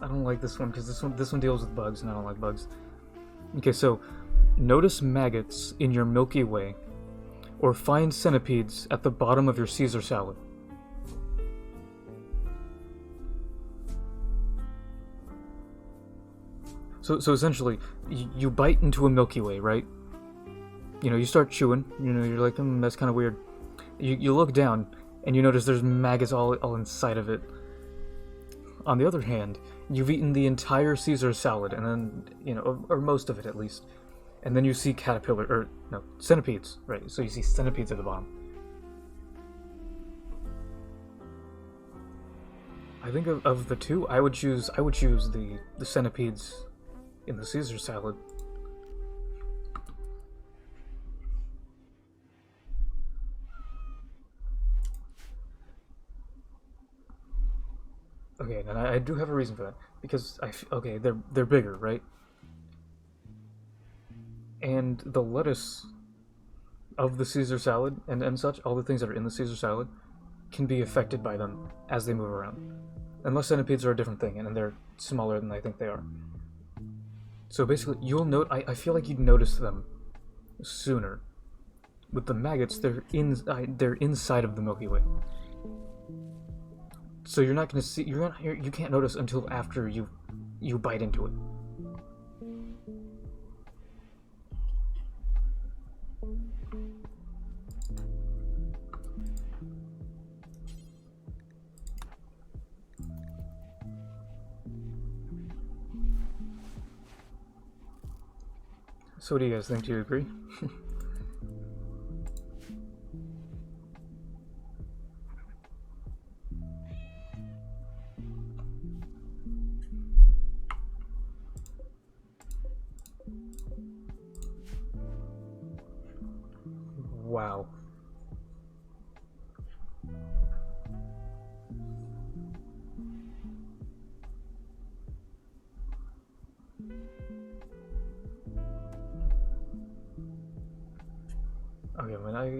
I don't like this one, because this one deals with bugs, and I don't like bugs. Okay, so, notice maggots in your Milky Way, or find centipedes at the bottom of your Caesar salad. So essentially, you bite into a Milky Way, right? You know, you start chewing, you know, you're like, that's kind of weird. You look down, and you notice there's maggots all inside of it. On the other hand, you've eaten the entire Caesar salad, and then, you know, or most of it at least, and then you see centipedes, right? So you see centipedes at the bottom. I think of the two, I would choose the centipedes in the Caesar salad. Okay, and I do have a reason for that, because okay, they're bigger, right? And the lettuce of the Caesar salad and such, all the things that are in the Caesar salad, can be affected by them as they move around. unless centipedes are a different thing, and they're smaller than I think they are. So basically, you'll note. I feel like you'd notice them sooner. With the maggots, they're inside of the Milky Way. So you're not gonna see. You can't notice until after you bite into it. So what do you guys think? Do you agree? Wow.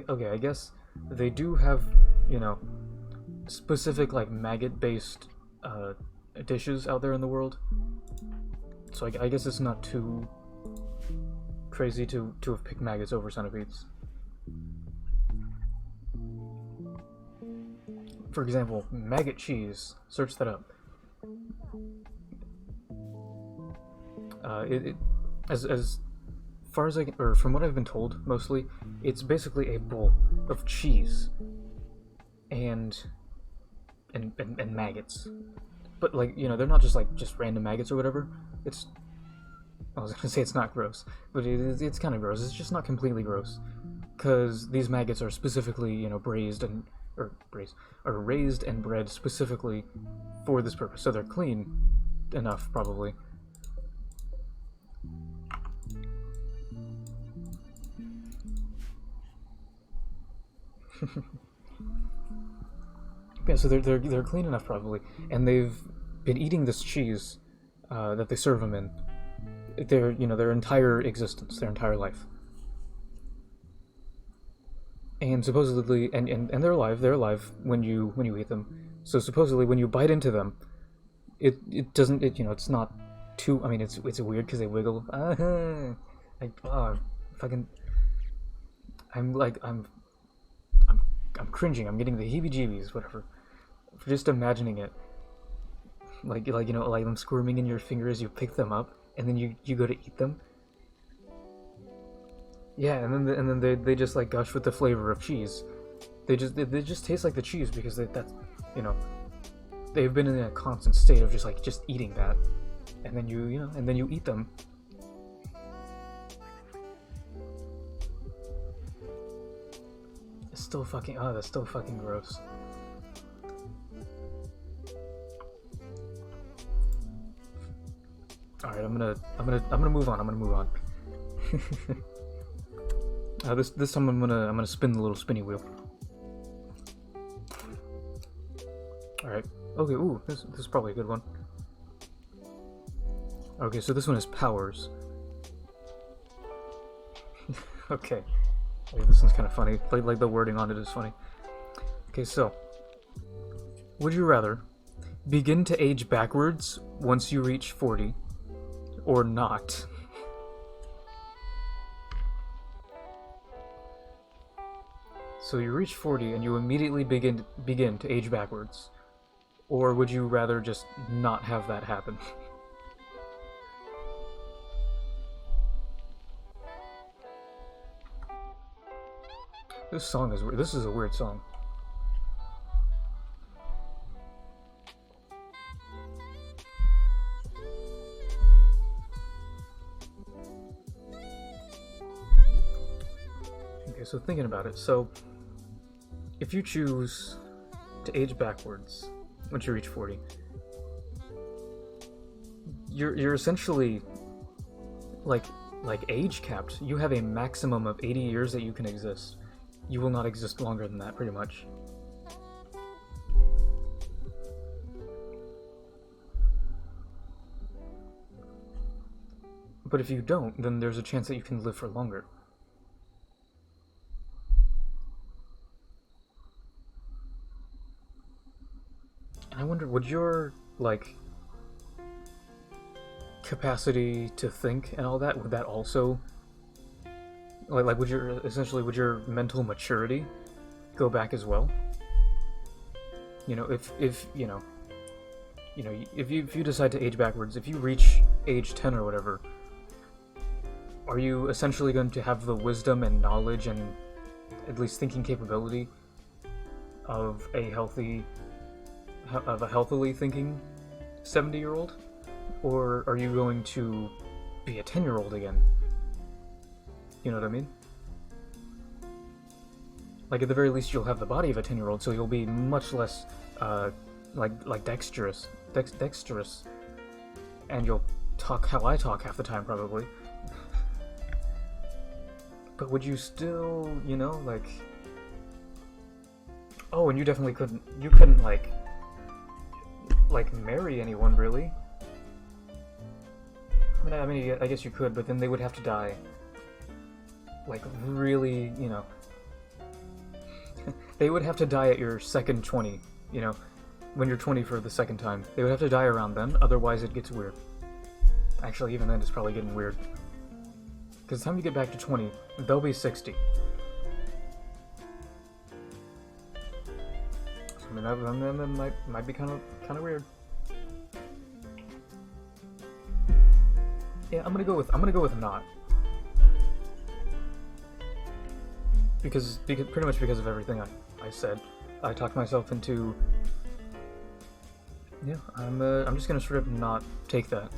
Okay, I guess they do have, you know, specific like maggot-based dishes out there in the world. So I guess it's not too crazy to have picked maggots over centipedes. For example, maggot cheese. Search that up. As far as or from what I've been told, mostly, it's basically a bowl of cheese and maggots. But like, you know, they're not just random maggots or whatever. I was gonna say it's not gross, but it's kind of gross. It's just not completely gross, because these maggots are specifically, you know, raised and bred specifically for this purpose. So they're clean enough, probably. Yeah, so they're clean enough, probably, and they've been eating this cheese that they serve them in their entire existence, their entire life. And supposedly, and they're alive when you eat them. So supposedly, when you bite into them, it doesn't, it's not too. I mean, it's weird because they wiggle. Fucking. I'm cringing. I'm getting the heebie-jeebies, whatever, for just imagining it. Like them squirming in your finger as you pick them up, and then you go to eat them. Yeah, and then they just like gush with the flavor of cheese. They just taste like the cheese because they've been in a constant state of just eating that, and then you eat them. It's still fucking that's still fucking gross. All right, I'm gonna move on. This time I'm gonna spin the little spinny wheel. All right. Okay. Ooh, this is probably a good one. Okay, so this one is powers. Okay. This one's kind of funny. Like the wording on it is funny. Okay, so would you rather begin to age backwards once you reach 40, or not? So you reach 40 and you immediately begin to age backwards, or would you rather just not have that happen? This song is weird. This is a weird song. Okay, so thinking about it, so if you choose to age backwards once you reach 40, you're essentially like age capped. You have a maximum of 80 years that you can exist. You will not exist longer than that, pretty much. But if you don't, then there's a chance that you can live for longer. I wonder, would your, like, capacity to think and all that, would that also, like would your mental maturity go back as well? You know, if you decide to age backwards, if you reach age 10 or whatever, are you essentially going to have the wisdom and knowledge and at least thinking capability of a healthily thinking 70-year-old? Or are you going to be a 10-year-old again? You know what I mean? Like, at the very least, you'll have the body of a 10-year-old, so you'll be much less, like dexterous. And you'll talk how I talk half the time, probably. But would you still, you know, like... Oh, and you definitely couldn't, like, marry anyone, really. I mean, I guess you could, but then they would have to die. Like, really, you know... They would have to die at your second 20, you know? When you're 20 for the second time. They would have to die around then, otherwise it gets weird. Actually, even then it's probably getting weird. Because the time you get back to 20, they'll be 60. So, I mean, that might be kind of weird. Yeah, I'm gonna go with not. Because pretty much because of everything I said, I talked myself into. Yeah, I'm just gonna straight up not take that.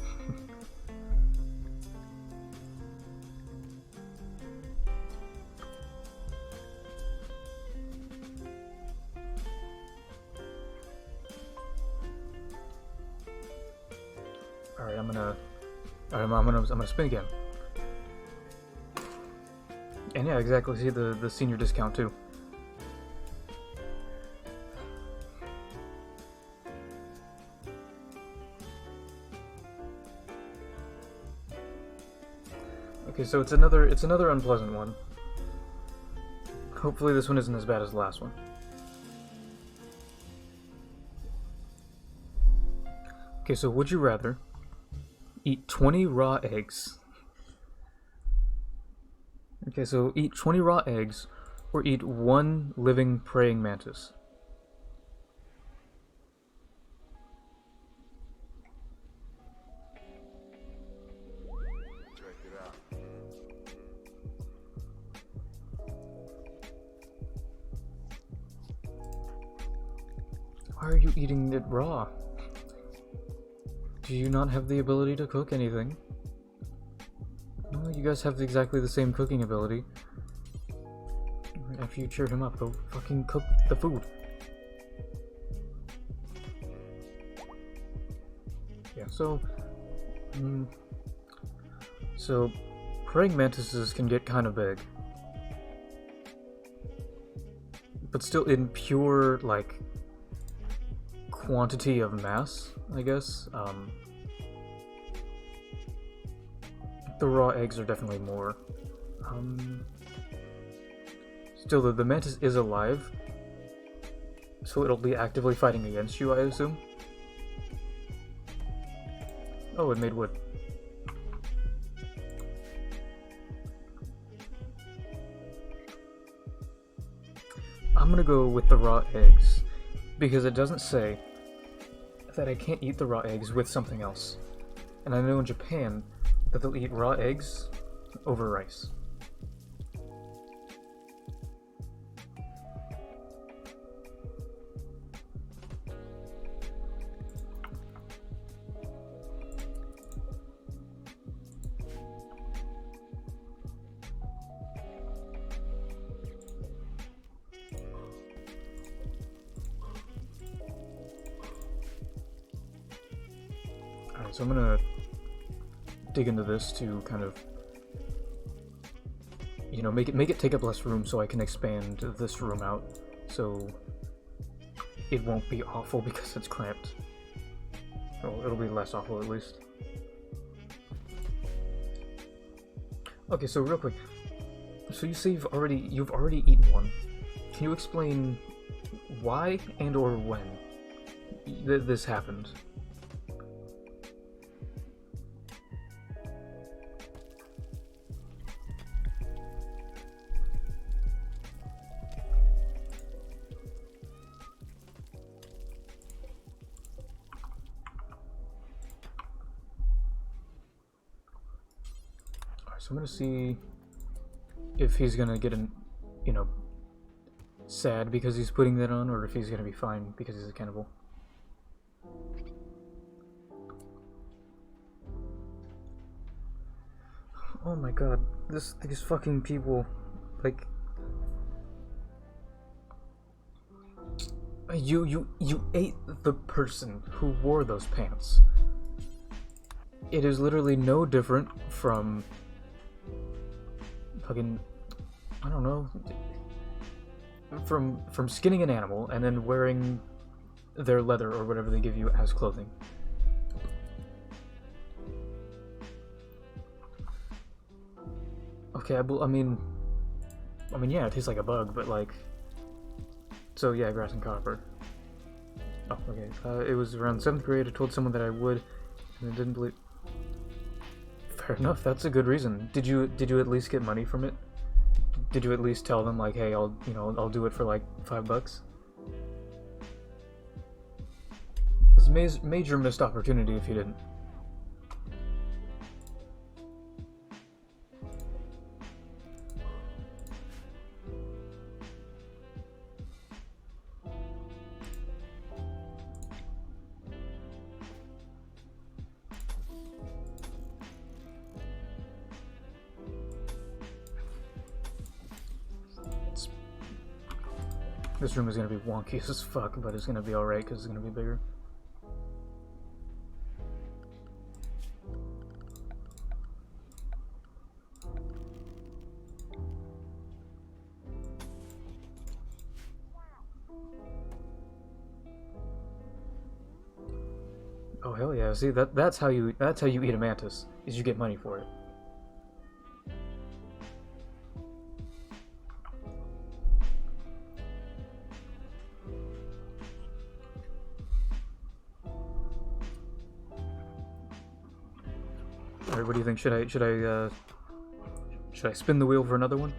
All right, I'm gonna spin again. And yeah, exactly. See the senior discount too. Okay, so it's another unpleasant one. Hopefully this one isn't as bad as the last one. Okay, so would you rather eat 20 raw eggs? Okay, so eat 20 raw eggs, or eat one living praying mantis. Check it out. Why are you eating it raw? Do you not have the ability to cook anything? No, you guys have exactly the same cooking ability. After you cheer him up, go fucking cook the food. Yeah, so... So, praying mantises can get kind of big. But still in pure, like, quantity of mass, I guess. The raw eggs are definitely more. Still, the mantis is alive, so it'll be actively fighting against you, I assume. Oh, it made wood. I'm gonna go with the raw eggs, because it doesn't say that I can't eat the raw eggs with something else. And I know in Japan that they'll eat raw eggs over rice. Alright, so I'm gonna dig into this to kind of, you know, make it take up less room so I can expand this room out so it won't be awful because it's cramped. Well, it'll be less awful at least. Okay, so real quick. So you say you've already eaten one. Can you explain why and or when? this happened. Alright, so I'm gonna see if he's gonna get an, you know, sad because he's putting that on, or if he's gonna be fine because he's a cannibal. Oh my god, these fucking people, like, you ate the person who wore those pants. It is literally no different from fucking, I don't know, from skinning an animal and then wearing their leather or whatever they give you as clothing. Okay, I mean, yeah, it tastes like a bug, but like, so yeah, grass and copper. Oh, okay. It was around 7th grade. I told someone that I would, and I didn't believe. Fair enough. That's a good reason. Did you at least get money from it? Did you at least tell them like, hey, I'll do it for like $5? It's a major missed opportunity if you didn't. This room is gonna be wonky as fuck, but it's gonna be alright because it's gonna be bigger. Oh hell yeah! See that's how you eat a mantis, is you get money for it. Alright, what do you think? Should I spin the wheel for another one?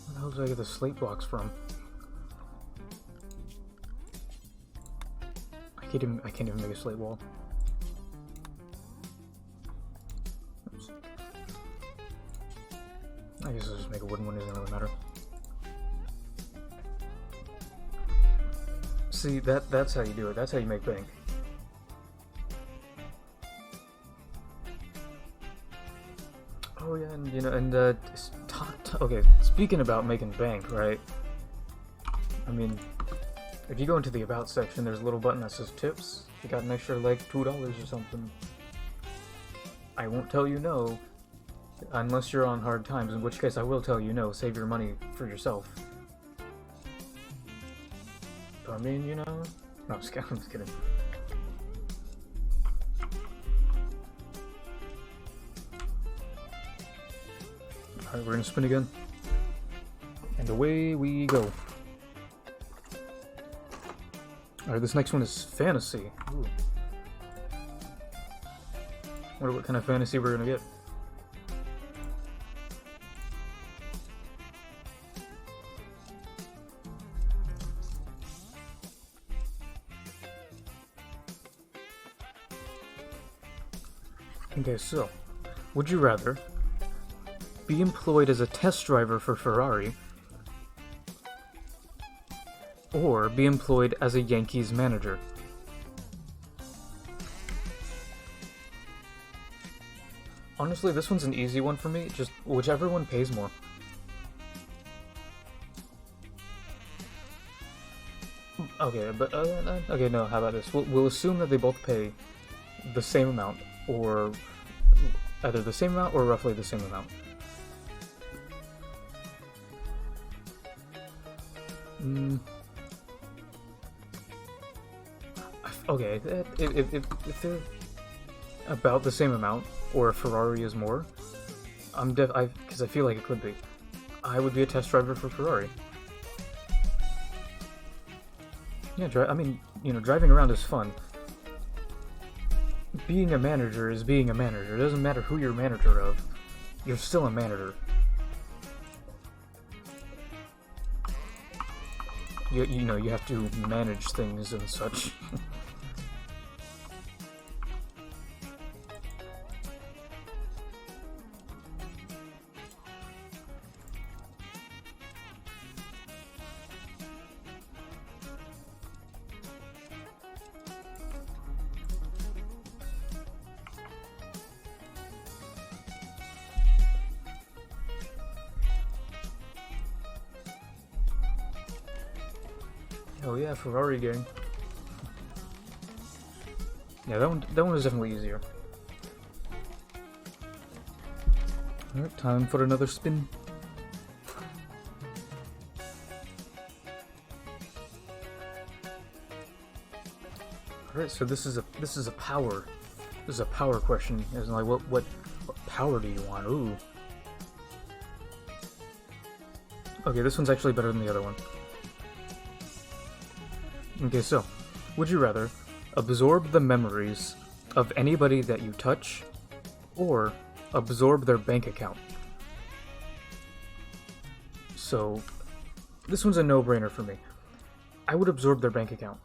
Where the hell did I get the slate blocks from? I can't even make a slate wall. Oops. I guess I'll just make a wooden one, it doesn't really matter. See, that's how you do it. That's how you make bank. Oh yeah, and you know, and okay, speaking about making bank, right? I mean, if you go into the about section, there's a little button that says tips. You got an extra like $2 or something. I won't tell you no, unless you're on hard times, in which case I will tell you no. Save your money for yourself. I mean, you know, no, I'm just kidding. Alright, we're gonna spin again. And away we go. Alright, this next one is fantasy. Ooh. Wonder what kind of fantasy we're gonna get. Okay, so, would you rather be employed as a test driver for Ferrari or be employed as a Yankees manager? Honestly, this one's an easy one for me, just whichever one pays more. Okay, but, okay, no, how about this? We'll assume that they both pay the same amount, or either the same amount or roughly the same amount. Okay, if they're about the same amount, or if Ferrari is more, because I feel like it could be. I would be a test driver for Ferrari. Yeah, I mean, you know, driving around is fun. Being a manager is being a manager. It doesn't matter who you're manager of. You're still a manager. You know, you have to manage things and such. Oh yeah, Ferrari gang. Yeah, that one was definitely easier. Alright, time for another spin. Alright, so this is a power question. It's like what power do you want? Ooh. Okay, this one's actually better than the other one. Okay, so, would you rather absorb the memories of anybody that you touch, or absorb their bank account? So, this one's a no-brainer for me. I would absorb their bank account.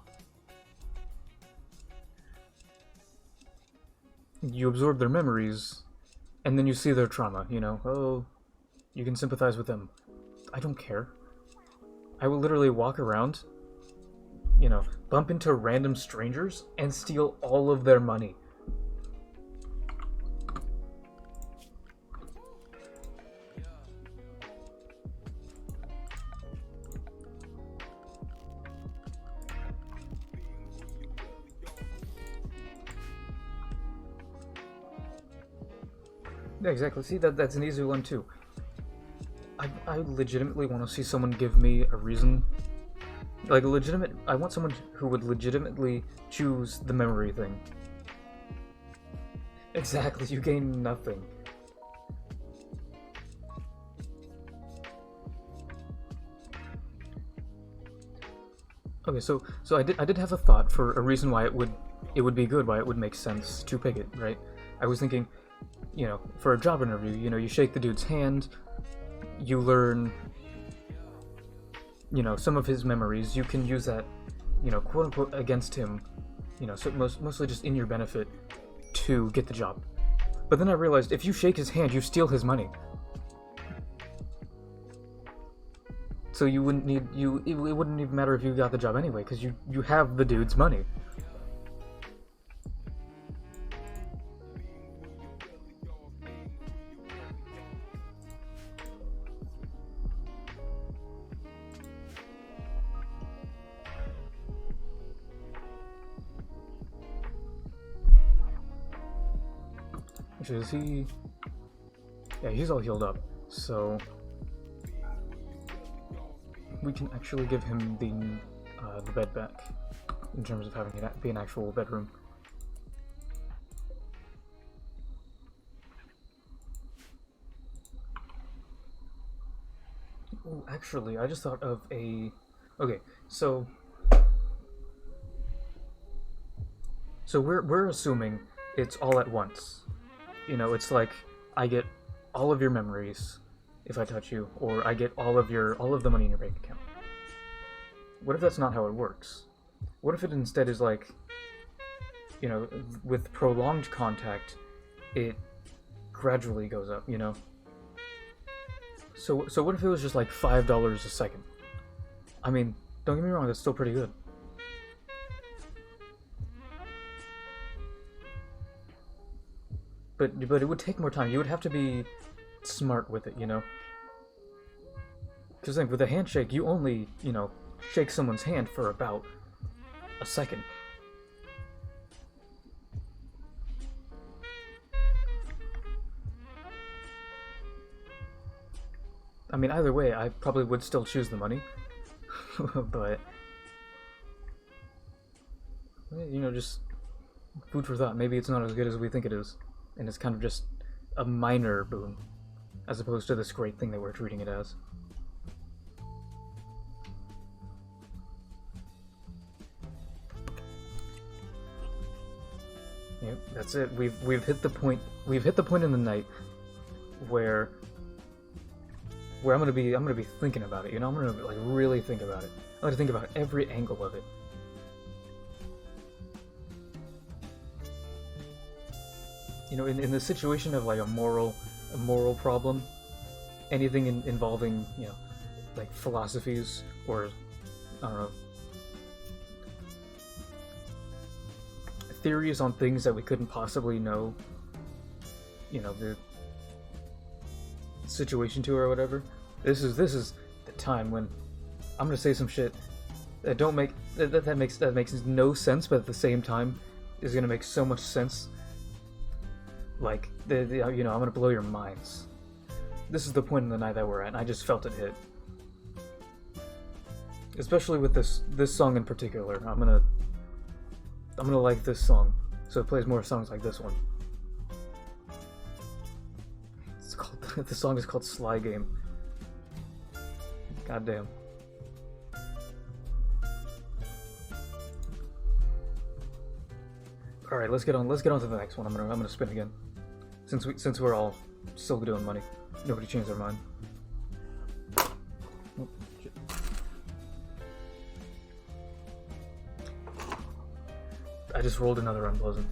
You absorb their memories, and then you see their trauma, you know? Oh, you can sympathize with them. I don't care. I will literally walk around, you know, bump into random strangers and steal all of their money. Yeah, exactly. See, that's an easy one too. I legitimately want to see someone give me a reason. Like, I want someone who would legitimately choose the memory thing. Exactly, you gain nothing. Okay, so I did have a thought for a reason why it would be good, why it would make sense to pick it, right? I was thinking, you know, for a job interview, you know, you shake the dude's hand, you learn, you know, some of his memories, you can use that, you know, quote unquote against him, you know, so mostly just in your benefit to get the job. But then I realized if you shake his hand, you steal his money. So you wouldn't need, it wouldn't even matter if you got the job anyway, because you have the dude's money. Is he? Yeah, he's all healed up, so we can actually give him the bed back in terms of having it be an actual bedroom. Oh, actually, I just thought of a. Okay, so we're assuming it's all at once. You know, it's like I get all of your memories if I touch you, or I get all of the money in your bank account. What if that's not how it works? What if it instead is like, you know, with prolonged contact, it gradually goes up, you know? So what if it was just like $5 a second? I mean, don't get me wrong, that's still pretty good. But it would take more time. You would have to be smart with it, you know? Because with a handshake, you only, you know, shake someone's hand for about a second. I mean, either way, I probably would still choose the money. But, you know, just food for thought. Maybe it's not as good as we think it is. And it's kind of just a minor boon, as opposed to this great thing that we're treating it as. Yep, that's it. We've hit the point. We've hit the point in the night where I'm gonna be thinking about it. You know, I'm gonna like really think about it. I'm gonna think about every angle of it. You know, in the situation of like a moral problem, anything involving, you know, like philosophies or I don't know, theories on things that we couldn't possibly know, you know, the situation to or whatever. This is the time when I'm gonna say some shit that don't make that makes no sense, but at the same time is gonna make so much sense. Like you know, I'm gonna blow your minds. This is the point in the night that we're at, and I just felt it hit. Especially with this song in particular. I'm gonna like this song, so it plays more songs like this one. It's called the song is called Sly Game. God damn. All right, let's get on to the next one. I'm gonna spin again, since we're all still doing money. Nobody changed their mind. Oh, shit. I just rolled another unpleasant.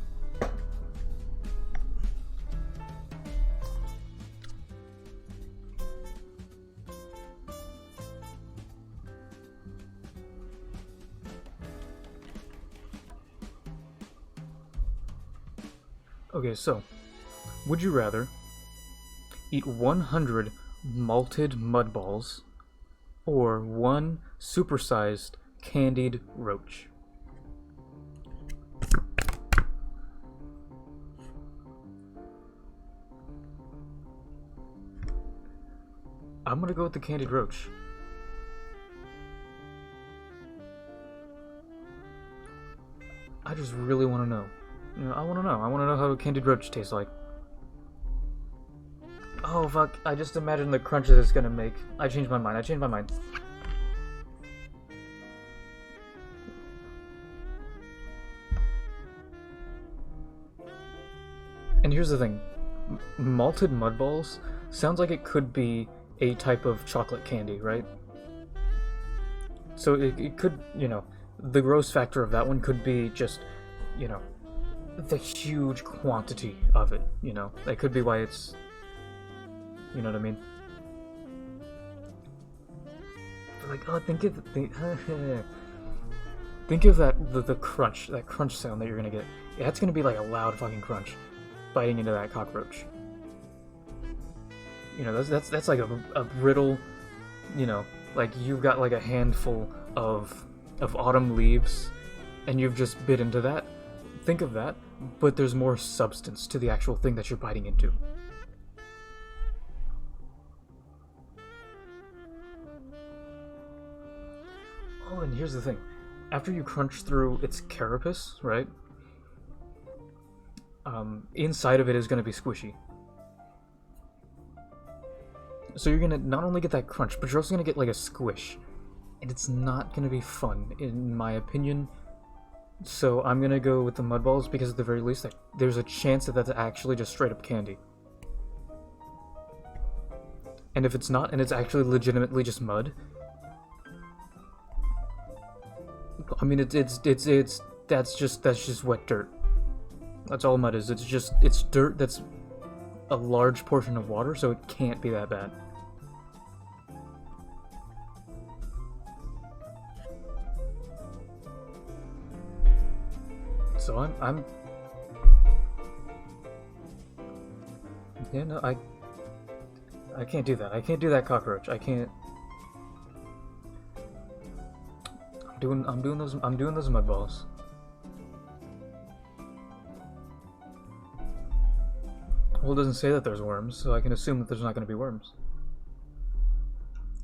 Okay, so, would you rather eat 100 malted mud balls or one supersized candied roach? I'm gonna go with the candied roach. I just really want to know. You know, I want to know how a candied roach tastes like. Oh fuck, I just imagined the crunch that it's gonna make. I changed my mind. And here's the thing. Malted mud balls sounds like it could be a type of chocolate candy, right? So it could, you know, the gross factor of that one could be just, you know, the huge quantity of it, you know. That could be why it's, you know what I mean? But like, oh, think of the crunch, that crunch sound that you're gonna get. Yeah, that's gonna be like a loud fucking crunch, biting into that cockroach. You know, that's like a brittle, you know, like you've got like a handful of autumn leaves, and you've just bit into that. Think of that, but there's more substance to the actual thing that you're biting into. Oh, and here's the thing. After you crunch through its carapace, right? Inside of it is going to be squishy. So you're going to not only get that crunch, but you're also going to get like a squish. And it's not going to be fun, in my opinion. So I'm going to go with the mud balls because at the very least, there's a chance that that's actually just straight up candy. And if it's not, and it's actually legitimately just mud, I mean, that's just wet dirt. That's all mud is. It's dirt that's a large portion of water, so it can't be that bad. So I'm yeah, no, I can't do that. I can't do that, cockroach. I can't. I'm doing those mud balls. Well, it doesn't say that there's worms, so I can assume that there's not going to be worms.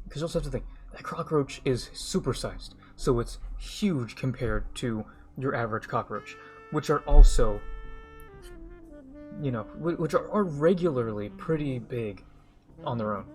Because you also have to think, that cockroach is supersized, so it's huge compared to your average cockroach, which are also, you know, which are regularly pretty big on their own.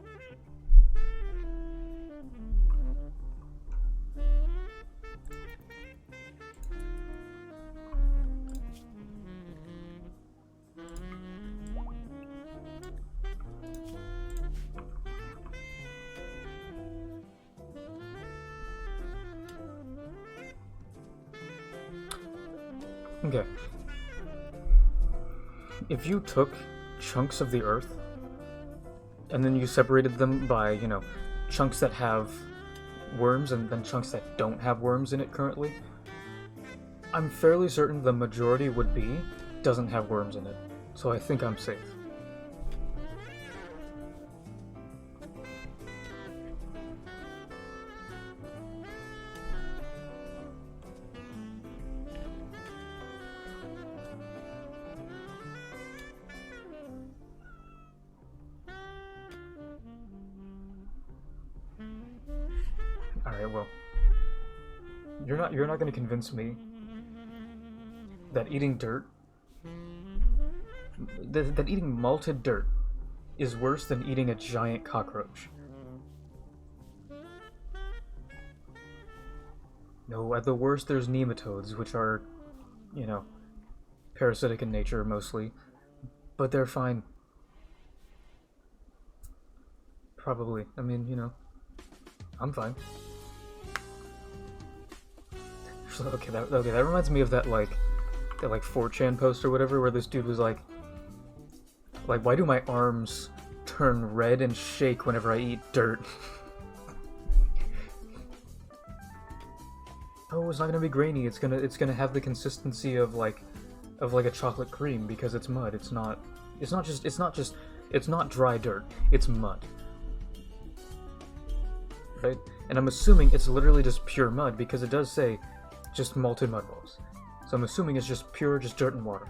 Okay. If you took chunks of the earth and then you separated them by, you know, chunks that have worms and then chunks that don't have worms in it currently, I'm fairly certain the majority would be doesn't have worms in it. So I think I'm safe. Alright, well, you're not going to convince me that eating dirt, that eating malted dirt is worse than eating a giant cockroach. No, at the worst there's nematodes, which are, you know, parasitic in nature mostly, but they're fine. Probably. I mean, you know, I'm fine. Okay, that reminds me of that 4chan post or whatever, where this dude was like, why do my arms turn red and shake whenever I eat dirt? Oh, it's not gonna be grainy. It's gonna have the consistency of like a chocolate cream because it's mud. It's not dry dirt. It's mud. Right? And I'm assuming it's literally just pure mud because it does say just malted mud balls. So I'm assuming it's just pure, just dirt and water.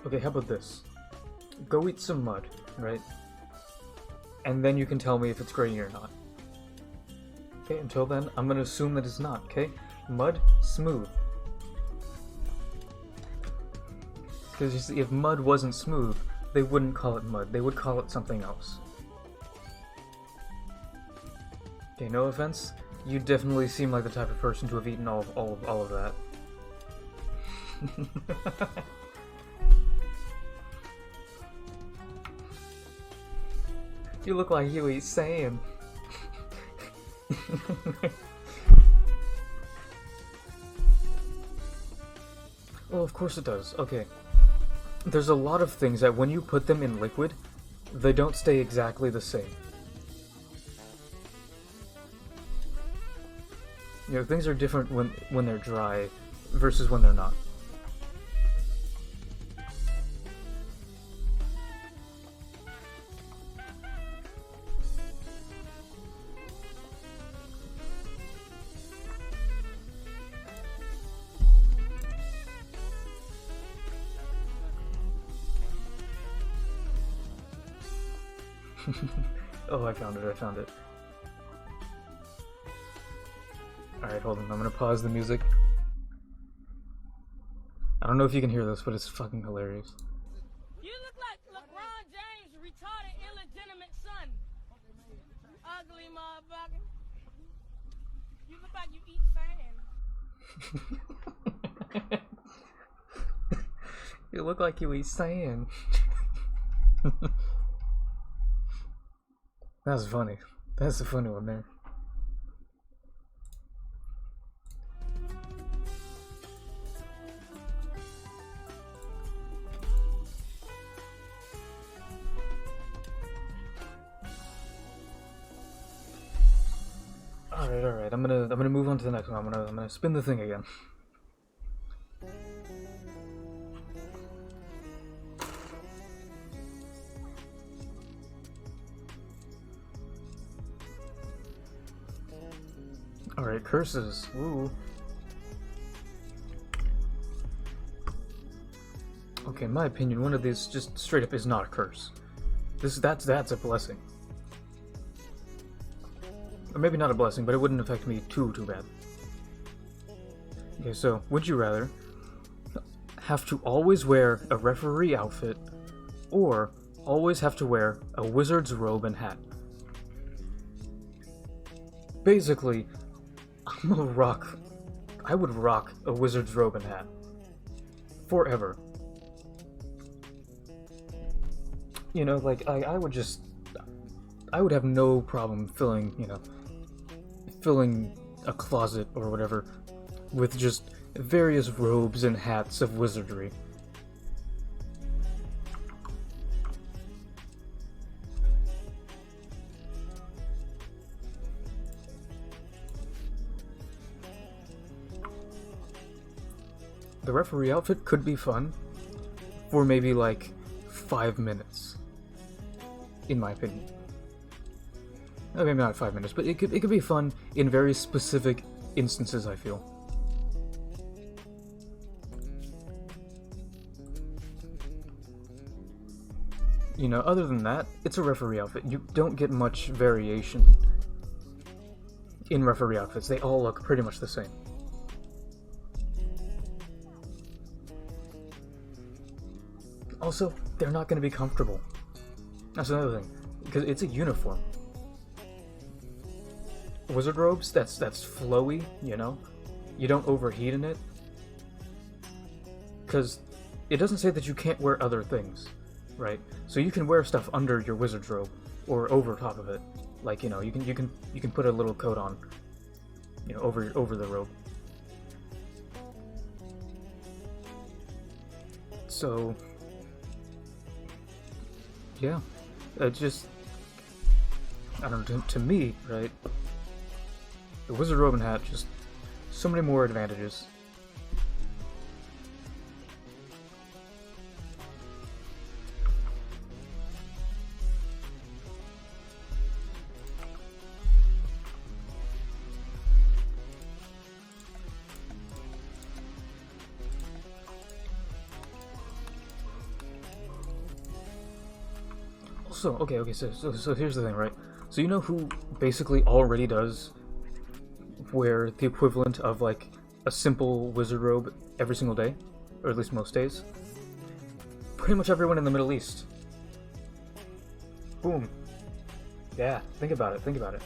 Okay, how about this? Go eat some mud, right? And then you can tell me if it's grainy or not. Okay, until then, I'm gonna assume that it's not, okay? Mud, smooth. Because you see, if mud wasn't smooth, they wouldn't call it mud. They would call it something else. Okay, no offense. You definitely seem like the type of person to have eaten all of that. You look like you eat sand. Well, of course it does. Okay. There's a lot of things that when you put them in liquid, they don't stay exactly the same. You know, things are different when they're dry versus when they're not. Oh, I found it. Alright, hold on, I'm gonna pause the music. I don't know if you can hear this, but it's fucking hilarious. You look like LeBron James' retarded, illegitimate son. Ugly motherfucker. You look like you eat sand. You look like you eat sand. That's funny. That's a funny one there. Alright, I'm gonna move on to the next one. I'm gonna spin the thing again. Alright, curses. Woo. Okay, in my opinion, one of these just straight up is not a curse. That's a blessing. Or maybe not a blessing, but it wouldn't affect me too bad. Okay, so, would you rather have to always wear a referee outfit, or always have to wear a wizard's robe and hat? Basically, I would rock a wizard's robe and hat. Forever. You know, like, I would have no problem filling a closet or whatever with just various robes and hats of wizardry. The referee outfit could be fun for maybe like 5 minutes, in my opinion. Maybe not 5 minutes, but it could be fun in very specific instances, I feel. You know, other than that, it's a referee outfit. You don't get much variation in referee outfits. They all look pretty much the same. Also, they're not going to be comfortable. That's another thing, because it's a uniform. Wizard robes, that's flowy, you know? You don't overheat in it. Because it doesn't say that you can't wear other things, right? So you can wear stuff under your wizard's robe, or over top of it. Like, you know, you can put a little coat on, you know, over the robe. So, yeah, just, I don't know, to me, right, the wizard robe and hat, just so many more advantages. So, okay, so here's the thing, right? So you know who basically already does wear the equivalent of, like, a simple wizard robe every single day? Or at least most days? Pretty much everyone in the Middle East. Boom. Yeah, think about it.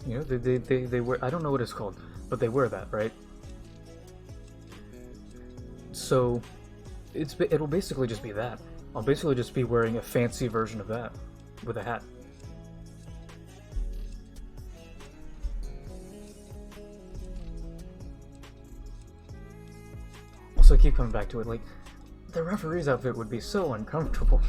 You know, they wear, I don't know what it's called, but they wear that, right? So, it'll basically just be that. I'll basically just be wearing a fancy version of that, with a hat. Also, I keep coming back to it, like, the referee's outfit would be so uncomfortable.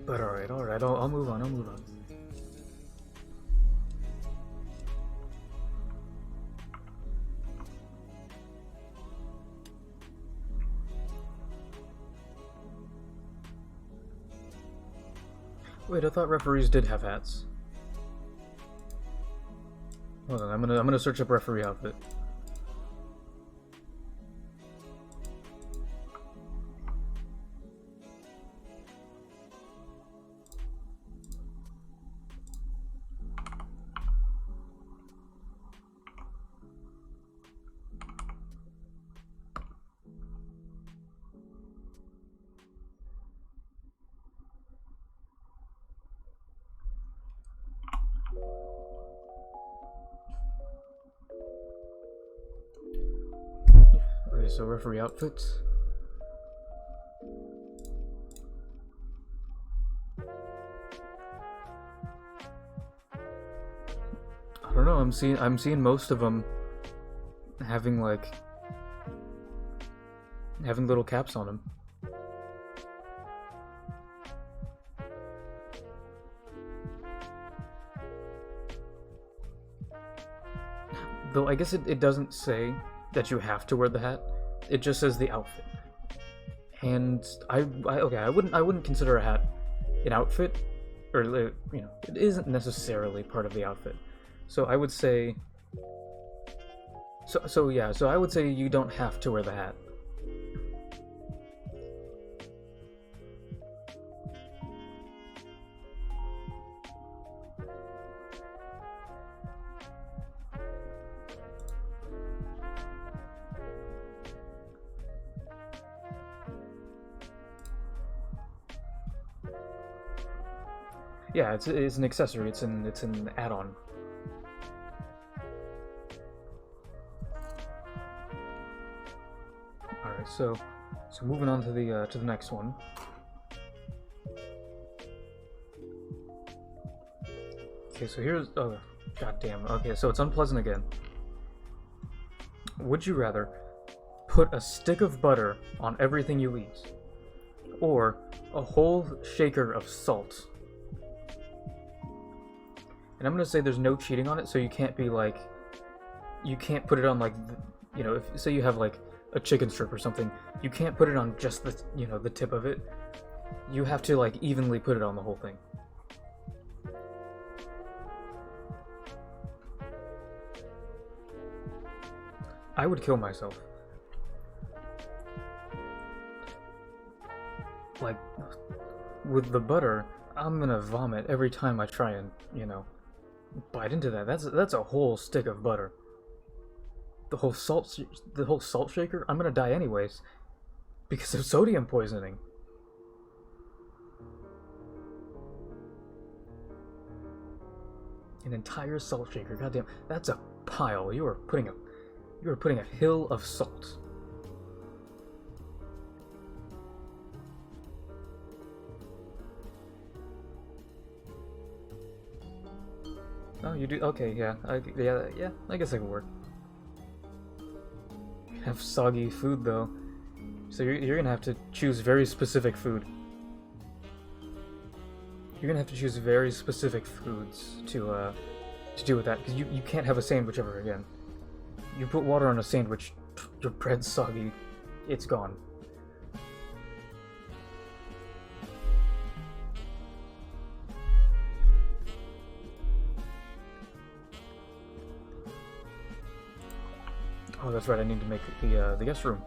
But alright, I'll move on. Wait, I thought referees did have hats. Hold on, I'm gonna search up referee outfit. so referee outfit. I don't know. I'm seeing most of them having little caps on them. Though I guess it doesn't say that you have to wear the hat. It just says the outfit. And okay, I wouldn't consider a hat an outfit, or you know, it isn't necessarily part of the outfit. So I would say so I would say you don't have to wear the hat. Yeah, it's an accessory. It's an add-on. All right, so moving on to the next one. Okay, so here's goddamn. Okay, so it's unpleasant again. Would you rather put a stick of butter on everything you eat, or a whole shaker of salt? And I'm gonna say there's no cheating on it, so you can't be like, you can't put it on like, you know, if say you have like a chicken strip or something, you can't put it on just the, you know, the tip of it. You have to like evenly put it on the whole thing. I would kill myself. Like, with the butter, I'm gonna vomit every time I try and, you know, bite into that. That's a whole stick of butter. The whole salt shaker, I'm gonna die anyways because of sodium poisoning. An entire salt shaker, goddamn, that's a pile. You are putting a hill of salt. Oh, you do? Okay, yeah. I guess that could work. You have soggy food, though. So you're gonna have to choose very specific food. You're gonna have to choose very specific foods to do with that, because you can't have a sandwich ever again. You put water on a sandwich, your bread's soggy, it's gone. Oh, that's right, I need to make the guest room.